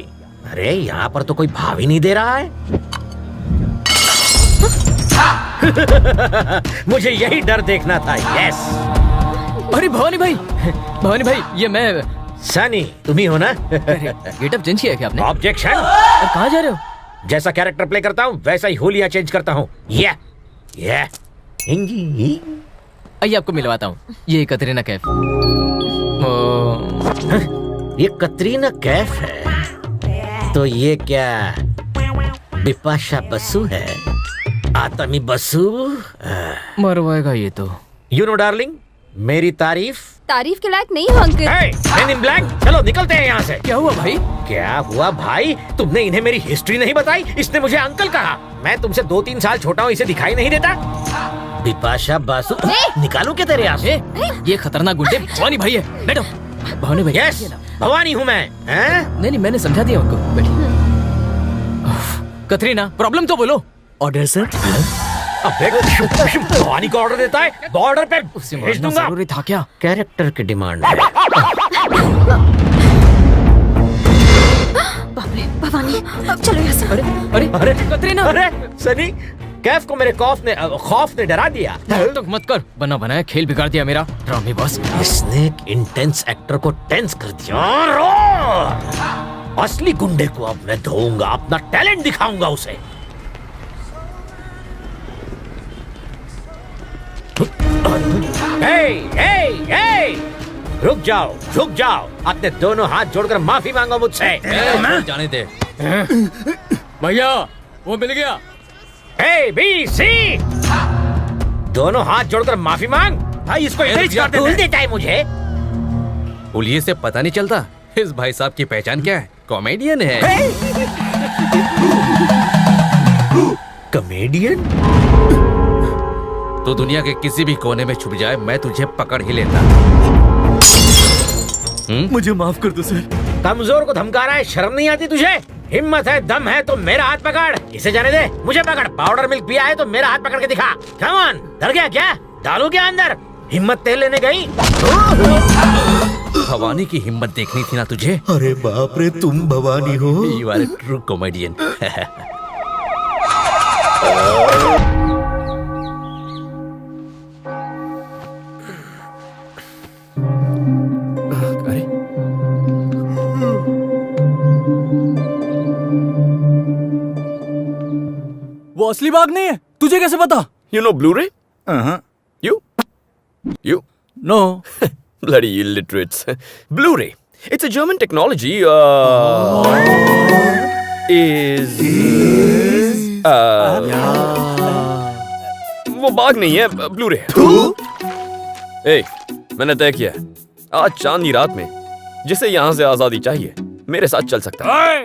[SPEAKER 1] अरे यहाँ पर तो कोई भाव ही नहीं दे रहा है। मुझे यही डर देखना था। यस।
[SPEAKER 4] अरे भवानी भाई, भवानी भाई, ये मैं
[SPEAKER 1] सनी, तुम ही हो ना?
[SPEAKER 4] गेटअप चेंज किया क्या आपने?
[SPEAKER 1] ऑब्जेक्शन।
[SPEAKER 4] कहाँ जा रहे हो?
[SPEAKER 1] जैसा कैरेक्टर प्ले करता हूँ वैसा ही होलिया चेंज करता हूँ। ये
[SPEAKER 4] आइए आपको मिलवाता हूँ, ये कतरीना कैफ।
[SPEAKER 1] ये कतरीना कैफ है तो ये क्या बिपाशा बसु है? आतमी बसु
[SPEAKER 4] मरवाएगा ये तो।
[SPEAKER 1] यू नो डार्लिंग, मेरी तारीफ
[SPEAKER 5] के लायक नहीं हो अंकल।
[SPEAKER 1] Men in black, चलो निकलते हैं यहाँ से।
[SPEAKER 4] क्या हुआ भाई?
[SPEAKER 1] क्या हुआ भाई? तुमने इन्हें मेरी हिस्ट्री नहीं बताई, इसने मुझे अंकल कहा। मैं तुमसे 2-3 साल छोटा हूँ, इसे दिखाई नहीं देता? बिपाशा बासु, निकालूं क्या तेरे आंसू?
[SPEAKER 4] ये खतरनाक गुंडे भवानी भाई है। बैठो भवानी भाई।
[SPEAKER 1] यस, भवानी हूँ मैं।
[SPEAKER 4] नहीं, मैंने समझा दिया उनको। बैठिए। कतरीना, प्रॉब्लम तो बोलो। Order sir.
[SPEAKER 1] भवानी को ऑर्डर देता है, बॉर्डर पे भेज दूंगा।
[SPEAKER 4] जरूरी था क्या?
[SPEAKER 1] कैरेक्टर की डिमांड है।
[SPEAKER 5] बाप रे, भवानी, अब चलो यहाँ से।
[SPEAKER 4] अरे कतरीना,
[SPEAKER 1] अरे सनी, कैफ को मेरे खौफ ने डरा दिया।
[SPEAKER 4] तो मत कर, बना बनाया खेल बिगाड़ दिया मेरा। ड्रामे बॉस।
[SPEAKER 1] इसने एक इंटेंस एक्टर को टेंस कर दिया। असली गुंडे को अब मैं धोऊंगा, अपना टैलेंट दिखाऊंगा उसे। रुक जाओ, अपने दोनों हाथ जोड़कर माफी मांगो मुझसे।
[SPEAKER 4] जाने दे भैया, वो मिल गया।
[SPEAKER 1] ए बी सी, दोनों हाथ जोड़कर माफी मांग। भाई इसको भूल देता है मुझे।
[SPEAKER 11] पुलिये से पता नहीं चलता इस भाई साहब की पहचान क्या है? कॉमेडियन है।
[SPEAKER 1] कॉमेडियन?
[SPEAKER 11] तो दुनिया के किसी भी कोने में छुप जाए, मैं तुझे पकड़ ही लेता।
[SPEAKER 7] मुझे माफ कर दो सर।
[SPEAKER 1] कमजोर को धमका रहा है, शर्म नहीं आती तुझे? हिम्मत है, दम है तो मेरा हाथ पकड़। इसे जाने दे, मुझे पकड़। पाउडर मिल्क पिया है तो मेरा हाथ पकड़ के दिखा। कम ऑन, डर गया क्या? डालू क्या अंदर? हिम्मत तेल लेने गई?
[SPEAKER 11] भवानी की हिम्मत देखनी थी ना तुझे?
[SPEAKER 7] अरे बाप रे, तुम भवानी हो?
[SPEAKER 11] You are a true comedian.
[SPEAKER 7] वो असली बाघ नहीं है, तुझे कैसे पता?
[SPEAKER 11] You know Blu-ray? You?
[SPEAKER 7] No.
[SPEAKER 11] Bloody illiterates. Blu-ray. It's a German technology. वो बाघ नहीं है, Blu-ray। मैंने तय किया है, आज चांदनी रात में जिसे यहाँ से आजादी चाहिए, मेरे साथ चल सकता है।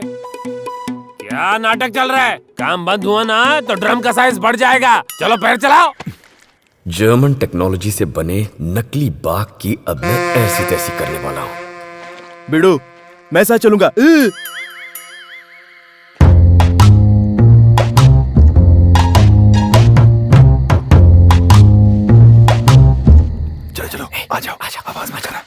[SPEAKER 12] क्या नाटक चल रहा है? काम बंद हुआ ना तो ड्रम का साइज बढ़ जाएगा। चलो पैर चलाओ।
[SPEAKER 11] जर्मन टेक्नोलॉजी से बने नकली बाघ की अब मैं ऐसी तैसी करने वाला हूँ।
[SPEAKER 7] बिडू, मैं साथ चलूंगा। चलो, आ जाओ, आवाज मत करना।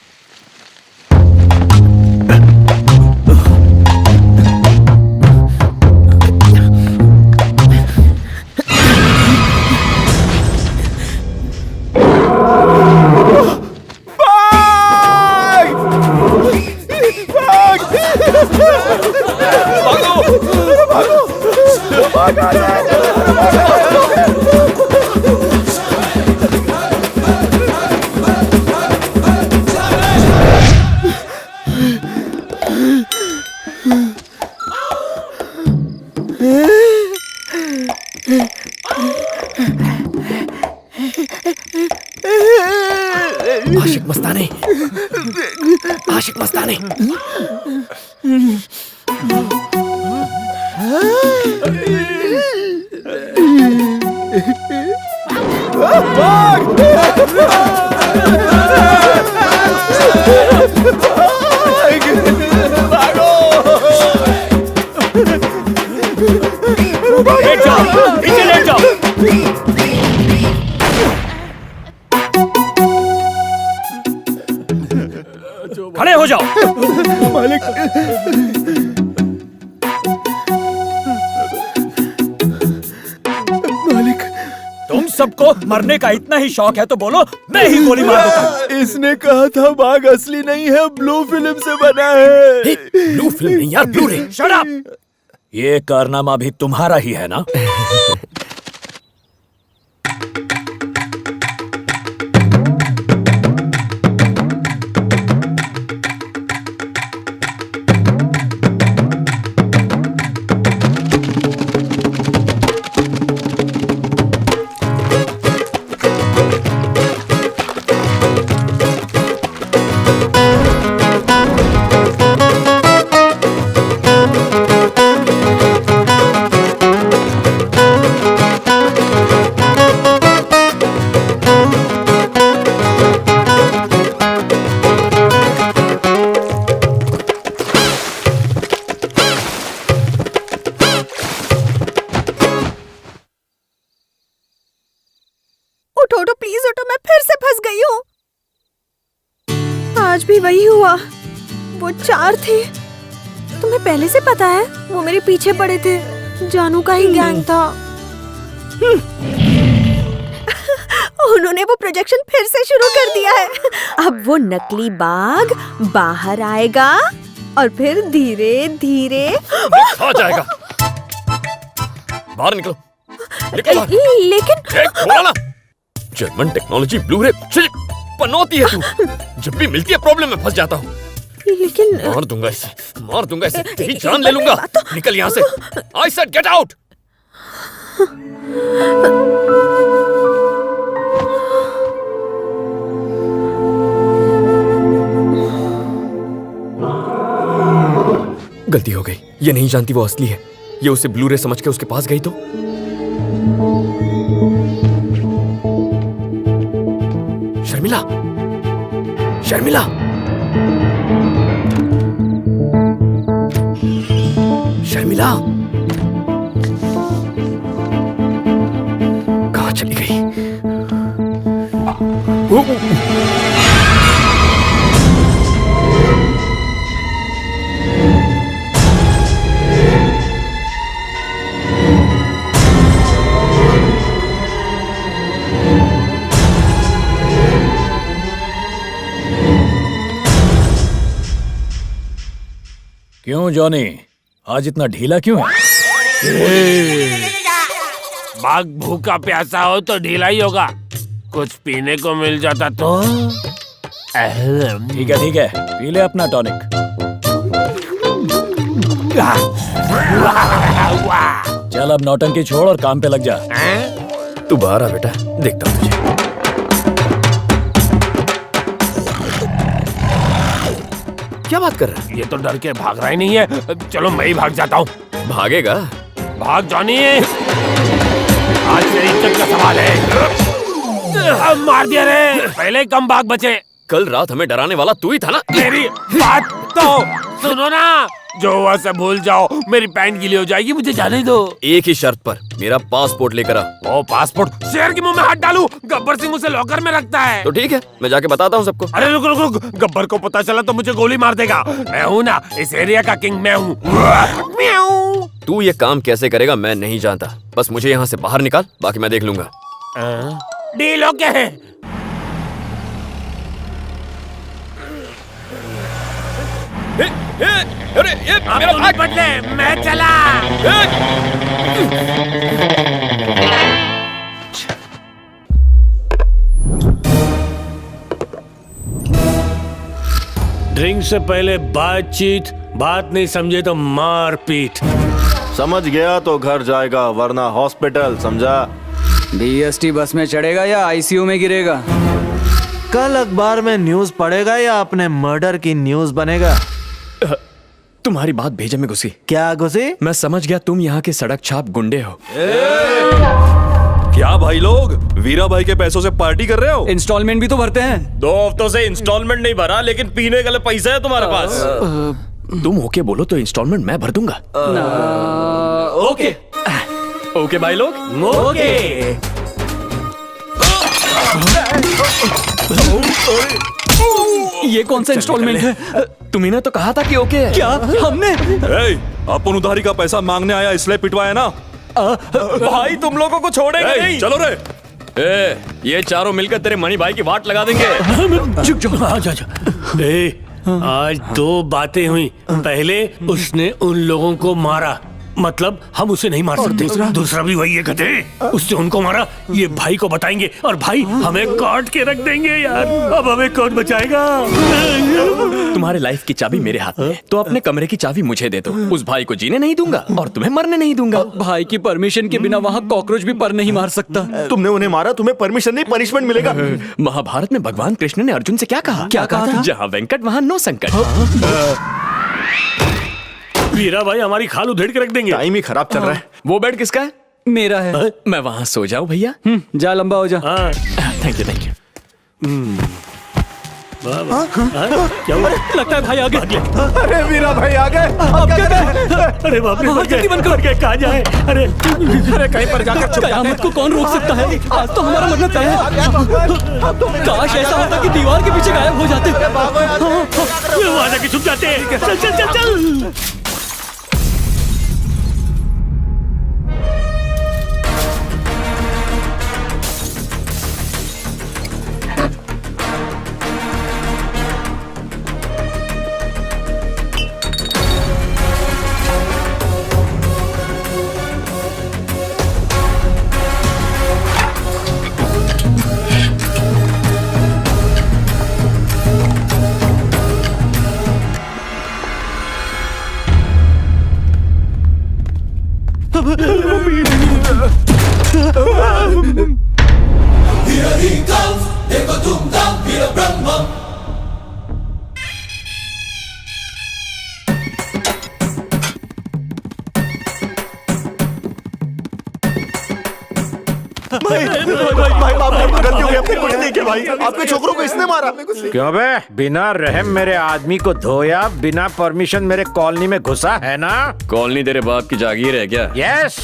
[SPEAKER 11] आशिक मस्तानी, आशिक मस्तानी।
[SPEAKER 7] भाग!
[SPEAKER 1] खड़े हो जाओ। तुम सबको मरने का इतना ही शौक है तो बोलो, मैं ही गोली मार दूंगा।
[SPEAKER 10] इसने कहा था बाघ असली नहीं है, ब्लू फिल्म से बना है।
[SPEAKER 1] ब्लू फिल्म नहीं यार, ब्लू रे। Shut up. ये कारनामा भी तुम्हारा ही है ना?
[SPEAKER 5] उठो उठो प्लीज उठो, मैं फिर से फंस गई हूँ। आज भी वही हुआ, वो 4 थे। तुम्हें पहले से पता है वो मेरे पीछे पड़े थे, जानू का ही गैंग था। उन्होंने वो प्रोजेक्शन फिर से शुरू कर दिया है। अब वो नकली बाघ बाहर आएगा और फिर धीरे धीरे
[SPEAKER 11] आ जाएगा। बाहर निकलो, निकलो बाहर।
[SPEAKER 5] लेकिन
[SPEAKER 11] बोला ना, जर्मन टेक्नोलॉजी ब्लू रे पनौती है तू। जब भी मिलती है प्रॉब्लम में फंस जाता हूँ।
[SPEAKER 5] लेकिन
[SPEAKER 11] मार दूंगा इसे, तेरी जान ले लूंगा। निकल यहाँ से। I said get out. गलती हो गई, ये नहीं जानती वो असली है। ये उसे ब्लू रे समझ के उसके पास गई तो। शर्मिला, शर्मिला, शर्मिला, कहाँ चली गई?
[SPEAKER 1] क्यों जॉनी, आज इतना ढीला क्यों है?
[SPEAKER 12] बाघ भूखा प्यासा हो तो ढीला ही होगा। कुछ पीने को मिल जाता तो।
[SPEAKER 1] ठीक है, पी ले अपना टॉनिक। चल अब नौटंकी छोड़ और काम पे लग जा।
[SPEAKER 11] तू बाहर आ बेटा, देखता हूँ तुझे। क्या बात कर रहा है?
[SPEAKER 12] ये तो डर के भाग रहा ही नहीं है। चलो मैं ही भाग जाता हूँ।
[SPEAKER 11] भागेगा?
[SPEAKER 12] भाग जॉनी, आज मेरी इज्जत का सवाल है। अब मार दिया रे, पहले ही कम भाग बचे।
[SPEAKER 11] कल रात हमें डराने वाला तू ही था ना?
[SPEAKER 12] मेरी बात तो सुनो ना। जो हुआ सब भूल जाओ, मेरी पैंट गीली हो जाएगी, मुझे जाने दो।
[SPEAKER 11] एक ही शर्त पर, मेरा पासपोर्ट लेकर आ।
[SPEAKER 12] ओ पासपोर्ट? शेर के मुंह में हाथ डालूं? गब्बर सिंह उसे लॉकर में रखता है।
[SPEAKER 11] तो ठीक है, मैं जाके बताता हूँ सबको।
[SPEAKER 12] अरे रुक रुक रुक, गब्बर को पता चला तो मुझे गोली मार देगा। मैं हूँ ना इस एरिया का किंग, मैं हूँ।
[SPEAKER 11] तू ये काम कैसे करेगा मैं नहीं जानता, बस मुझे यहाँ से बाहर निकाल, बाकी मैं देख लूंगा।
[SPEAKER 12] डील ओके है।
[SPEAKER 11] अरे ये मेरा बैग
[SPEAKER 12] बदले, मैं चला। ड्रिंक से पहले बातचीत, बात नहीं समझे तो मार पीट।
[SPEAKER 10] समझ गया तो घर जाएगा, वरना हॉस्पिटल, समझा?
[SPEAKER 7] डीएसटी बस में चढ़ेगा या आईसीयू में गिरेगा?
[SPEAKER 10] कल अखबार में न्यूज पढ़ेगा या अपने मर्डर की न्यूज बनेगा?
[SPEAKER 11] तुम्हारी बात भेजे में घुसी।
[SPEAKER 10] क्या घुसी?
[SPEAKER 11] मैं समझ गया तुम यहाँ के सड़क छाप गुंडे हो।
[SPEAKER 10] क्या भाई लोग वीरा भाई के पैसों से पार्टी कर रहे हो?
[SPEAKER 7] इंस्टॉलमेंट भी तो भरते हैं।
[SPEAKER 11] 2 हफ्तों से इंस्टॉलमेंट नहीं भरा, लेकिन पीने के लिए पैसा है तुम्हारे पास। तुम ओके बोलो तो इंस्टॉलमेंट मैं भर दूंगा।
[SPEAKER 7] ओके।
[SPEAKER 11] ओके भाई लोग।
[SPEAKER 12] ओके।
[SPEAKER 1] ये कौन सा इंस्टॉलमेंट है?
[SPEAKER 11] तुम्ही ने तो कहा था कि ओके है।
[SPEAKER 1] क्या हमने?
[SPEAKER 10] अपन उधारी का पैसा मांगने आया इसलिए पिटवाया ना।
[SPEAKER 11] भाई तुम लोगों को छोड़ेंगे नहीं।
[SPEAKER 10] चलो रे।
[SPEAKER 11] ये चारों मिलकर तेरे मणि भाई की वाट लगा देंगे।
[SPEAKER 1] झुक जाओ।
[SPEAKER 12] आज दो बातें हुई। पहले उसने उन लोगों को मारा, मतलब हम उसे नहीं मार सकते। दूसरा भी वही है गधे, उसने उनको मारा। ये भाई को बताएंगे और भाई हमें काट के रख देंगे यार। अब हमें कौन बचाएगा?
[SPEAKER 11] तुम्हारे लाइफ की चाबी मेरे हाथ में है, तो अपने कमरे की चाबी मुझे दे दो। उस भाई को जीने नहीं दूंगा और तुम्हें मरने नहीं दूंगा।
[SPEAKER 1] भाई की परमिशन के बिना वहाँ कॉकरोच भी पर नहीं मार सकता।
[SPEAKER 12] तुमने उन्हें मारा, तुम्हें परमिशन नहीं पनिशमेंट मिलेगा।
[SPEAKER 11] महाभारत में भगवान कृष्ण ने अर्जुन से क्या कहा?
[SPEAKER 1] क्या कहा था?
[SPEAKER 11] जहाँ वेंकट वहाँ नो संकट।
[SPEAKER 12] वीरा भाई हमारी खाल उधेड़ के रख देंगे।
[SPEAKER 10] टाइम ही खराब चल रहा है।
[SPEAKER 11] वो बेड किसका है?
[SPEAKER 1] मेरा है।
[SPEAKER 11] मैं वहाँ सो जाऊँ भैया?
[SPEAKER 1] जा लंबा हो जा।
[SPEAKER 11] Thank you thank you.
[SPEAKER 12] क्या हुआ?
[SPEAKER 1] लगता है भाई आ गए।
[SPEAKER 10] अरे वीरा भाई आ गए।
[SPEAKER 1] अब क्या करें?
[SPEAKER 12] अरे बाप रे,
[SPEAKER 1] जल्दी बंद कर।
[SPEAKER 12] कहाँ जाए? अरे
[SPEAKER 10] कहीं पर जाकर छुप
[SPEAKER 1] कयामत को कौन रोक सकता है? आज तो हमारा मरना तय है। काश ऐसा होता कि दीवार के पीछे गायब हो जाते।
[SPEAKER 12] वहाँ जाके छुप जाते हैं। चल चल चल चल।
[SPEAKER 10] आपके छोकरों को इसने मारा।
[SPEAKER 2] क्यों बे? बिना रहम मेरे आदमी को धोया, बिना परमिशन मेरे कॉलोनी में घुसा है ना?
[SPEAKER 11] कॉलोनी तेरे बाप की जागीर है क्या?
[SPEAKER 2] यस,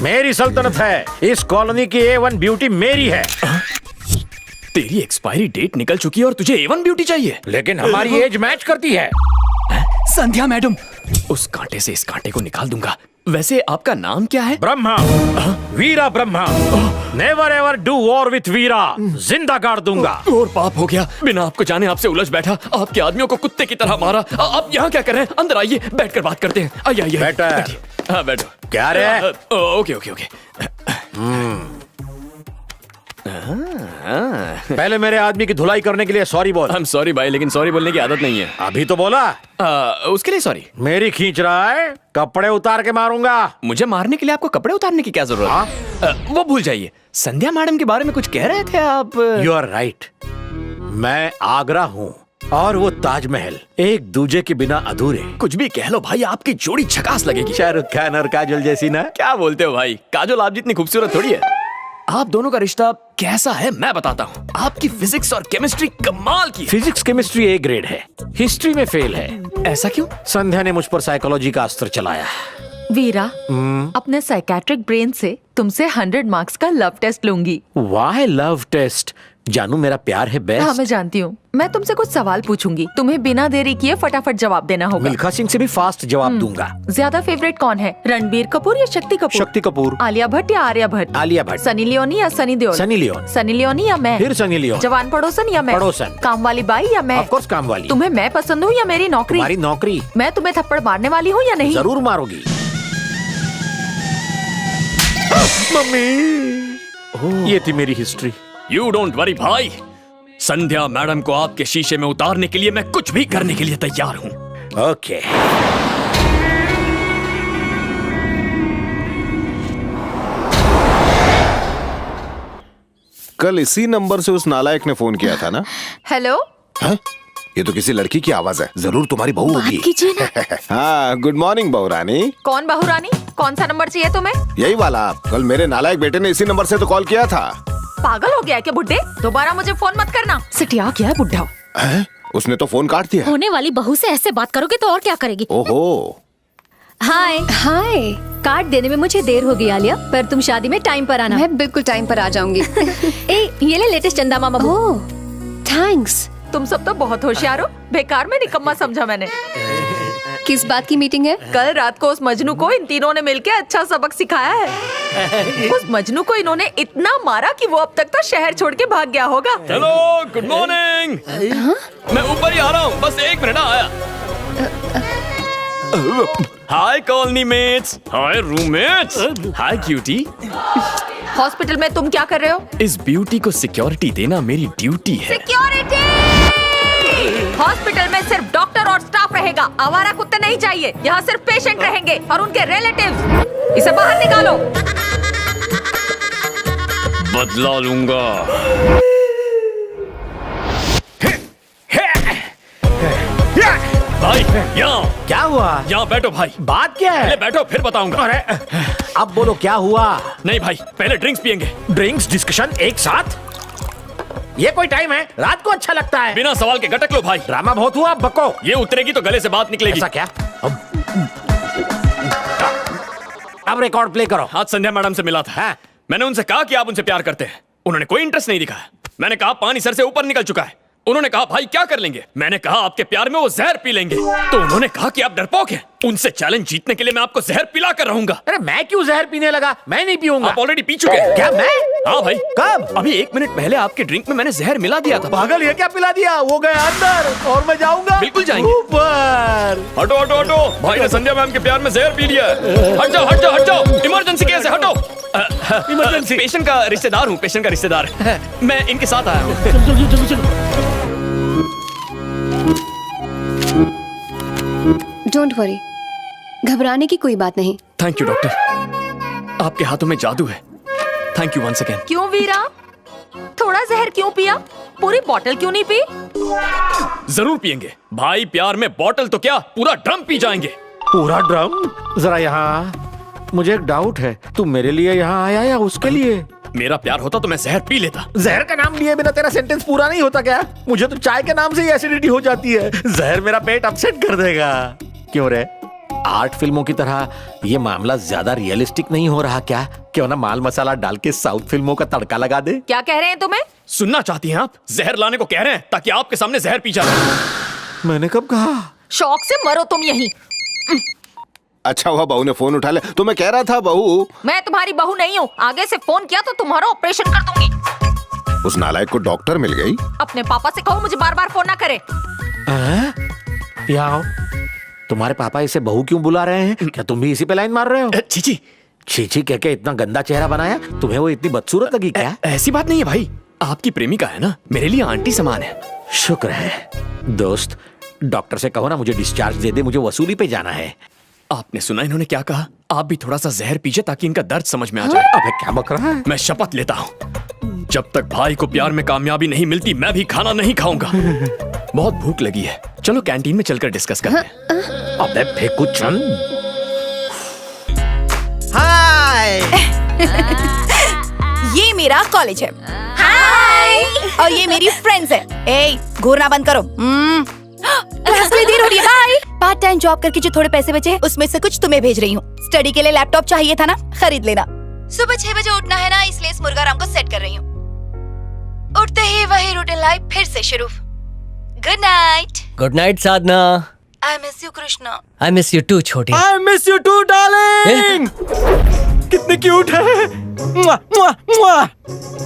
[SPEAKER 2] मेरी सल्तनत है। इस कॉलोनी की A1 ब्यूटी मेरी है।
[SPEAKER 11] तेरी एक्सपायरी डेट निकल चुकी है और तुझे A1 ब्यूटी चाहिए?
[SPEAKER 2] लेकिन हमारी एज मैच करती है।
[SPEAKER 1] संध्या मैडम।
[SPEAKER 11] उस कांटे से इस कांटे को निकाल दूंगा। वैसे आपका नाम क्या है?
[SPEAKER 2] Brahma, Veera Brahma. Never ever do war with Veera. जिंदा गाड़ दूंगा।
[SPEAKER 11] और पाप हो गया, बिना आपको जाने आपसे उलझ बैठा, आपके आदमियों को कुत्ते की तरह मारा। आप यहाँ क्या कर रहे हैं? अंदर आइए, बैठकर बात करते हैं। आइए आइए।
[SPEAKER 2] बैठो।
[SPEAKER 11] बैठिए। हाँ बैठो।
[SPEAKER 2] क्या रे?
[SPEAKER 11] Okay okay okay.
[SPEAKER 2] पहले मेरे आदमी की धुलाई करने के लिए सॉरी बोल।
[SPEAKER 11] I'm sorry भाई, लेकिन सॉरी बोलने की आदत नहीं है।
[SPEAKER 2] अभी तो बोला।
[SPEAKER 11] उसके लिए सॉरी।
[SPEAKER 2] मेरी खींच रहा है, कपड़े उतार के मारूंगा।
[SPEAKER 11] मुझे मारने के लिए आपको कपड़े उतारने की क्या जरूरत है? वो भूल जाइए। संध्या मैडम के बारे में कुछ कह रहे थे आप।
[SPEAKER 2] You are right. मैं आगरा हूँ और वो ताजमहल, एक दूजे के बिना अधूरे।
[SPEAKER 11] कुछ भी कह लो भाई, आपकी जोड़ी झकास लगेगी।
[SPEAKER 2] शाहरुख खान और काजोल जैसी ना?
[SPEAKER 11] क्या बोलते हो भाई? काजोल आप जितनी खूबसूरत थोड़ी है। आप दोनों का रिश्ता कैसा है मैं बताता हूँ। आपकी फिजिक्स और केमिस्ट्री कमाल की है।
[SPEAKER 2] फिजिक्स केमिस्ट्री A ग्रेड है, हिस्ट्री में फेल है।
[SPEAKER 11] ऐसा क्यों?
[SPEAKER 2] संध्या ने मुझ पर साइकोलॉजी का अस्त्र चलाया।
[SPEAKER 13] वीरा, अपने साइकेट्रिक ब्रेन से तुमसे 100 मार्क्स का लव टेस्ट लूंगी।
[SPEAKER 2] वाह लव टेस्ट? जानू मेरा प्यार है बेस्ट।
[SPEAKER 13] हाँ मैं जानती हूँ। मैं तुमसे कुछ सवाल पूछूंगी, तुम्हें बिना देरी किए फटाफट जवाब देना होगा।
[SPEAKER 2] मिल्खा सिंह से भी फास्ट जवाब दूंगा।
[SPEAKER 13] ज्यादा फेवरेट कौन है, रणबीर कपूर या शक्ति कपूर?
[SPEAKER 2] शक्ति कपूर।
[SPEAKER 13] आलिया भट्ट या आर्या भट्ट?
[SPEAKER 2] आलिया भट्ट।
[SPEAKER 13] सनी लियोनी या Sunny Deol?
[SPEAKER 2] Sunny Leone.
[SPEAKER 13] Sunny Leone या मैं?
[SPEAKER 2] फिर सनी लियोन।
[SPEAKER 13] जवान पड़ोसन या मैं?
[SPEAKER 2] पड़ोसन।
[SPEAKER 13] काम वाली बाई या मैं?
[SPEAKER 2] ऑफ कोर्स काम वाली।
[SPEAKER 13] तुम्हें मैं पसंद हूँ या मेरी नौकरी?
[SPEAKER 2] तुम्हारी नौकरी।
[SPEAKER 13] मैं तुम्हें थप्पड़ मारने वाली हूँ या नहीं?
[SPEAKER 2] जरूर मारोगी। मम्मी, ये थी मेरी हिस्ट्री।
[SPEAKER 11] यू डोंट वरी भाई, संध्या मैडम को आपके शीशे में उतारने के लिए मैं कुछ भी करने के लिए तैयार हूँ।
[SPEAKER 2] ओके।
[SPEAKER 10] कल इसी नंबर से उस नालायक ने फोन किया था ना?
[SPEAKER 13] हेलो।
[SPEAKER 10] ये तो किसी लड़की की आवाज है, जरूर तुम्हारी बहू होगी।
[SPEAKER 13] कीजिए ना।
[SPEAKER 10] हाँ, गुड मॉर्निंग बहू रानी।
[SPEAKER 13] कौन बहू रानी? कौन सा नंबर चाहिए तुम्हें?
[SPEAKER 10] यही वाला। कल मेरे नालायक बेटे ने इसी नंबर से तो कॉल किया था।
[SPEAKER 13] पागल हो गया है क्या बुड्ढे? दोबारा मुझे फोन मत करना। सिटिया क्या है बुड्ढा?
[SPEAKER 10] उसने तो फोन काट दिया।
[SPEAKER 5] होने वाली बहू से ऐसे बात करोगे तो और क्या करेगी?
[SPEAKER 10] ओहो।
[SPEAKER 3] हाय
[SPEAKER 14] हाय।
[SPEAKER 3] कार्ड देने में मुझे देर हो गई आलिया, पर तुम शादी में टाइम पर आना।
[SPEAKER 14] मैं बिल्कुल टाइम पर आ जाऊंगी।
[SPEAKER 3] ए, ये ले लेटेस्ट चंदा मामा।
[SPEAKER 14] ओह थैंक्स।
[SPEAKER 13] तुम सब तो बहुत होशियार हो, बेकार में निकम्मा समझा मैंने।
[SPEAKER 14] किस बात की मीटिंग है?
[SPEAKER 13] कल रात को उस मजनू को इन तीनों ने मिलके अच्छा सबक सिखाया है। उस मजनू को इन्होंने इतना मारा कि वो अब तक तो शहर छोड़ के भाग गया होगा।
[SPEAKER 11] Hello, good morning. मैं ऊपर ही आ रहा हूँ, बस 1 मिनट आया। हाय कॉलोनी मेट्स, हाय रूममेट्स, हाय क्यूटी।
[SPEAKER 13] हॉस्पिटल में तुम क्या कर रहे हो?
[SPEAKER 11] इस ब्यूटी को सिक्योरिटी देना मेरी ड्यूटी है।
[SPEAKER 13] सिक्योरिटी! हॉस्पिटल में सिर्फ डॉक्टर और स्टाफ रहेगा, आवारा कुत्ते नहीं चाहिए। यहाँ सिर्फ पेशेंट रहेंगे और उनके रिलेटिव्स। इसे बाहर निकालो।
[SPEAKER 11] बदला लूंगा। भाई यहाँ
[SPEAKER 2] क्या हुआ?
[SPEAKER 11] यहाँ बैठो भाई।
[SPEAKER 2] बात क्या है?
[SPEAKER 11] पहले बैठो फिर बताऊंगा।
[SPEAKER 2] अरे अब बोलो क्या हुआ?
[SPEAKER 11] नहीं भाई, पहले ड्रिंक्स पियेंगे।
[SPEAKER 2] ड्रिंक्स डिस्कशन एक साथ? ये कोई टाइम है? रात को अच्छा लगता है।
[SPEAKER 11] बिना सवाल के गटक लो भाई।
[SPEAKER 2] ड्रामा बहुत हुआ, बको।
[SPEAKER 11] ये उतरेगी तो गले से बात निकलेगी।
[SPEAKER 2] ऐसा क्या? अब रिकॉर्ड प्ले करो।
[SPEAKER 11] आज संध्या मैडम से मिला था। मैंने उनसे कहा कि आप उनसे प्यार करते हैं। उन्होंने कोई इंटरेस्ट नहीं दिखाया। मैंने कहा पानी सर से ऊपर निकल चुका है। उन्होंने कहा भाई क्या कर लेंगे? मैंने कहा आपके प्यार में वो जहर पी लेंगे। तो उन्होंने कहा कि आप डरपोक हैं। उनसे चैलेंज जीतने के लिए मैं आपको जहर पिला कर रहूंगा।
[SPEAKER 2] अरे मैं क्यों जहर पीने लगा? मैं नहीं पीऊंगा।
[SPEAKER 11] आप ऑलरेडी पी चुके हैं।
[SPEAKER 2] क्या मैं?
[SPEAKER 11] हाँ भाई।
[SPEAKER 2] कब?
[SPEAKER 11] अभी 1 मिनट पहले आपके ड्रिंक में मैंने जहर मिला दिया था।
[SPEAKER 2] पागल, ये क्या पिला दिया? वो गया अंदर और मैं जाऊंगा।
[SPEAKER 11] बिल्कुल जाएंगे।
[SPEAKER 2] ऊपर।
[SPEAKER 11] हटो हटो हटो, भाई ने संध्या मैम के प्यार में जहर पी लिया है। हट जाओ हट जाओ हट जाओ, इमरजेंसी केस है, हटो। इमरजेंसी। पेशेंट का रिश्तेदार हूँ, पेशेंट का रिश्तेदार। मैं इनके साथ आया हूँ।
[SPEAKER 14] डोंट वरी, घबराने की कोई बात नहीं।
[SPEAKER 11] थैंक यू डॉक्टर, आपके हाथों में जादू है। Thank you once again.
[SPEAKER 13] क्यों वीरा, थोड़ा जहर क्यों पिया? पूरी बोतल क्यों नहीं पी?
[SPEAKER 11] जरूर पियेंगे भाई, प्यार में बोतल तो क्या पूरा ड्रम पी जाएंगे।
[SPEAKER 2] पूरा ड्रम? जरा यहाँ मुझे एक डाउट है, तू मेरे लिए यहाँ आया या उसके लिए?
[SPEAKER 11] मेरा प्यार होता तो मैं जहर पी लेता।
[SPEAKER 2] जहर का नाम लिए बिना तेरा सेंटेंस पूरा नहीं होता क्या? मुझे तो चाय के नाम से ही एसिडिटी हो जाती है। जहर मेरा पेट अपसेट कर देगा। क्यों रे? आर्ट फिल्मों की तरह ये मामला ज्यादा रियलिस्टिक नहीं हो रहा क्या? क्यों ना माल मसाला डाल के साउथ फिल्मों का तड़का लगा दे?
[SPEAKER 13] क्या कह रहे हैं तुम्हें?
[SPEAKER 11] सुनना चाहती हैं आप? जहर लाने को कह रहे हैं ताकि आपके सामने जहर पी जाए।
[SPEAKER 2] मैंने कब कहा?
[SPEAKER 13] शौक से मरो तुम यहीं।
[SPEAKER 15] अच्छा हुआ बहू ने फोन उठा लिया, तो मैं कह रहा था बहू।
[SPEAKER 13] मैं तुम्हारी बहू नहीं हूँ, आगे से फोन किया तो तुम्हारा ऑपरेशन कर दूंगी।
[SPEAKER 15] उस नालायक को डॉक्टर मिल गई।
[SPEAKER 13] अपने पापा से कहो मुझे बार बार फोन ना करे।
[SPEAKER 2] यहाँ आओ। तुम्हारे पापा इसे बहू क्यों बुला रहे हैं? क्या तुम भी इसी पे लाइन मार रहे हो?
[SPEAKER 11] चीची
[SPEAKER 2] चीची कह के इतना गंदा चेहरा बनाया, तुम्हें वो इतनी बदसूरत लगी क्या?
[SPEAKER 11] ऐसी बात नहीं है भाई, आपकी प्रेमिका है ना, मेरे लिए आंटी समान है।
[SPEAKER 2] शुक्र है दोस्त। डॉक्टर से कहो ना मुझे डिस्चार्ज दे दे, मुझे वसूली पे जाना है।
[SPEAKER 11] आपने सुना इन्होंने क्या कहा? आप भी थोड़ा सा जहर पीजिए ताकि इनका दर्द समझ में आ जाए।
[SPEAKER 2] अबे क्या बक रहा है?
[SPEAKER 11] मैं शपथ लेता हूँ, जब तक भाई को प्यार में कामयाबी नहीं मिलती मैं भी खाना नहीं खाऊंगा। बहुत भूख लगी है, चलो कैंटीन में चलकर डिस्कस करते हैं।
[SPEAKER 2] अबे फेंकू चंद।
[SPEAKER 5] हाय। ये मेरा कॉलेज है। हाय। और ये मेरी फ्रेंड्स है। ए, घूरना बंद करो। क्लास में देर हो रही है, बाय। पार्ट टाइम जॉब करके जो थोड़े पैसे बचे उसमें से कुछ तुम्हें भेज रही हूँ। स्टडी के लिए लैपटॉप चाहिए था ना, खरीद लेना। सुबह 6 बजे उठना है ना, इसलिए इस मुर्गा राम को सेट कर रही हूँ। उठते ही वही रूटीन लाइफ फिर से शुरू। Good night.
[SPEAKER 4] Good night Sadhana.
[SPEAKER 5] I miss you Krishna.
[SPEAKER 4] I miss you too छोटी।
[SPEAKER 2] I miss you too, darling। कितनी क्यूट है। मुआ, मुआ, मुआ।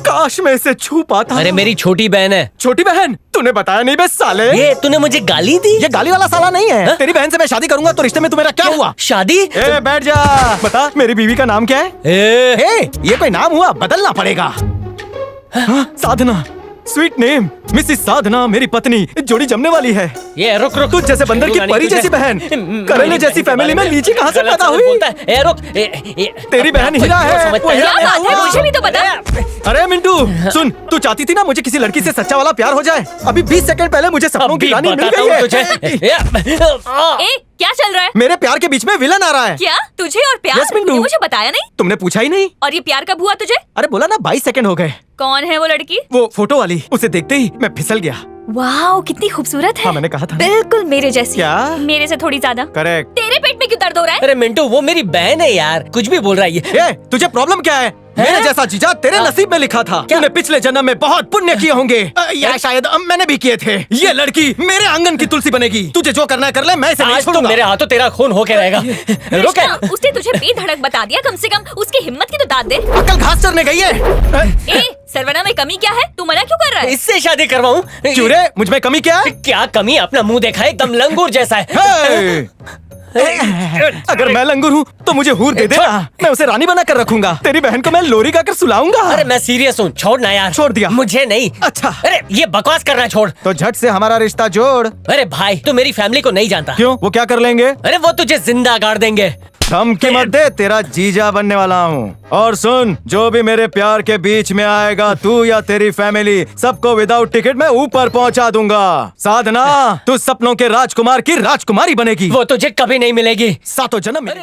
[SPEAKER 2] काश मैं इसे छू पाता।
[SPEAKER 4] अरे मेरी छोटी बहन है।
[SPEAKER 2] छोटी बहन? तूने बताया नहीं बे साले।
[SPEAKER 4] ये तूने मुझे गाली दी?
[SPEAKER 2] ये गाली वाला साला नहीं है। तेरी बहन से मैं शादी करूंगा तो रिश्ते में तुम्हारा क्या हुआ?
[SPEAKER 4] शादी?
[SPEAKER 2] ए, बैठ जा। बता मेरी बीवी का नाम क्या है? ये कोई नाम हुआ? बदलना पड़ेगा। साधना, स्वीट नेम मिसिस साधना, मेरी पत्नी। जोड़ी जमने वाली है।
[SPEAKER 4] ये रुक रुक।
[SPEAKER 2] तू जैसे बंदर की परी जैसी बहन, करेले जैसी फैमिली में लीची कहाँ से पैदा हुई?
[SPEAKER 4] रुक।
[SPEAKER 2] तेरी बहन हीरा है। वो हीरा
[SPEAKER 5] क्या बात है? मुझे भी तो बता।
[SPEAKER 2] अरे मिंटू सुन, तू चाहती थी ना मुझे किसी लड़की से सच्चा वाला प्यार हो जाए। अभी 20 सेकंड पहले मुझे सपनों की रानी मिल गई है।
[SPEAKER 5] क्या चल रहा है?
[SPEAKER 2] मेरे प्यार के बीच में विलन आ रहा है।
[SPEAKER 5] क्या तुझे और प्यार?
[SPEAKER 2] Yes, मिंटू।
[SPEAKER 5] तूने मुझे बताया नहीं।
[SPEAKER 2] तुमने पूछा ही नहीं।
[SPEAKER 5] और ये प्यार कब हुआ तुझे?
[SPEAKER 2] अरे बोला ना 22 सेकंड हो गए।
[SPEAKER 5] कौन है वो लड़की?
[SPEAKER 2] वो फोटो वाली। उसे देखते ही मैं फिसल गया।
[SPEAKER 3] वाओ कितनी खूबसूरत है।
[SPEAKER 10] हाँ मैंने कहा था।
[SPEAKER 3] बिल्कुल मेरे जैसी।
[SPEAKER 10] क्या?
[SPEAKER 3] मेरे से थोड़ी ज्यादा।
[SPEAKER 10] करेक्ट।
[SPEAKER 3] तेरे पेट में क्यों दर्द हो रहा है?
[SPEAKER 4] अरे मिंटू वो मेरी बहन है यार, कुछ भी बोल रहा है ये।
[SPEAKER 10] ए, तुझे प्रॉब्लम क्या है? मेरे जैसा जीजा तेरे नसीब में लिखा था। तूने पिछले जन्म में बहुत पुण्य किए होंगे या शायद मैंने भी किए थे। ये लड़की मेरे आंगन की तुलसी बनेगी। तुझे जो करना है कर ले, मैं इसे नहीं
[SPEAKER 4] आज तो
[SPEAKER 10] छोड़ूंगा।
[SPEAKER 4] मेरे हाथों तेरा खून होके रहेगा। रुक
[SPEAKER 3] उसने तुझे बेधड़क बता दिया, कम से कम उसकी हिम्मत की तो दाद दे।
[SPEAKER 10] अक्ल घास चरने गई है।
[SPEAKER 3] ए, सरवना में कमी क्या है? तू मना क्यों कर रहा है?
[SPEAKER 4] इससे शादी करवाऊं?
[SPEAKER 10] चूरे मुझ में कमी क्या है?
[SPEAKER 4] क्या कमी? अपना मुंह देखा है, एकदम लंगूर जैसा है।
[SPEAKER 10] अगर मैं लंगूर हूँ तो मुझे हूर दे देना, मैं उसे रानी बना कर रखूंगा। तेरी बहन को मैं लोरी गाकर सुलाऊंगा।
[SPEAKER 4] अरे मैं सीरियस हूँ, छोड़ ना यार।
[SPEAKER 10] छोड़ दिया।
[SPEAKER 4] मुझे नहीं।
[SPEAKER 10] अच्छा
[SPEAKER 4] अरे ये बकवास करना छोड़।
[SPEAKER 10] तो झट से हमारा रिश्ता जोड़।
[SPEAKER 4] अरे भाई तू मेरी फैमिली को नहीं जानता।
[SPEAKER 10] क्यों? वो क्या कर लेंगे?
[SPEAKER 4] अरे वो तुझे जिंदा गाड़ देंगे।
[SPEAKER 10] धमकी मत दे, तेरा जीजा बनने वाला हूँ। और सुन, जो भी मेरे प्यार के बीच में आएगा, तू या तेरी फैमिली, सबको विदाउट टिकट मैं ऊपर पहुँचा दूंगा। साधना, तू सपनों के राजकुमार की राजकुमारी बनेगी।
[SPEAKER 4] वो तुझे कभी नहीं मिलेगी।
[SPEAKER 10] 7 जन्म में।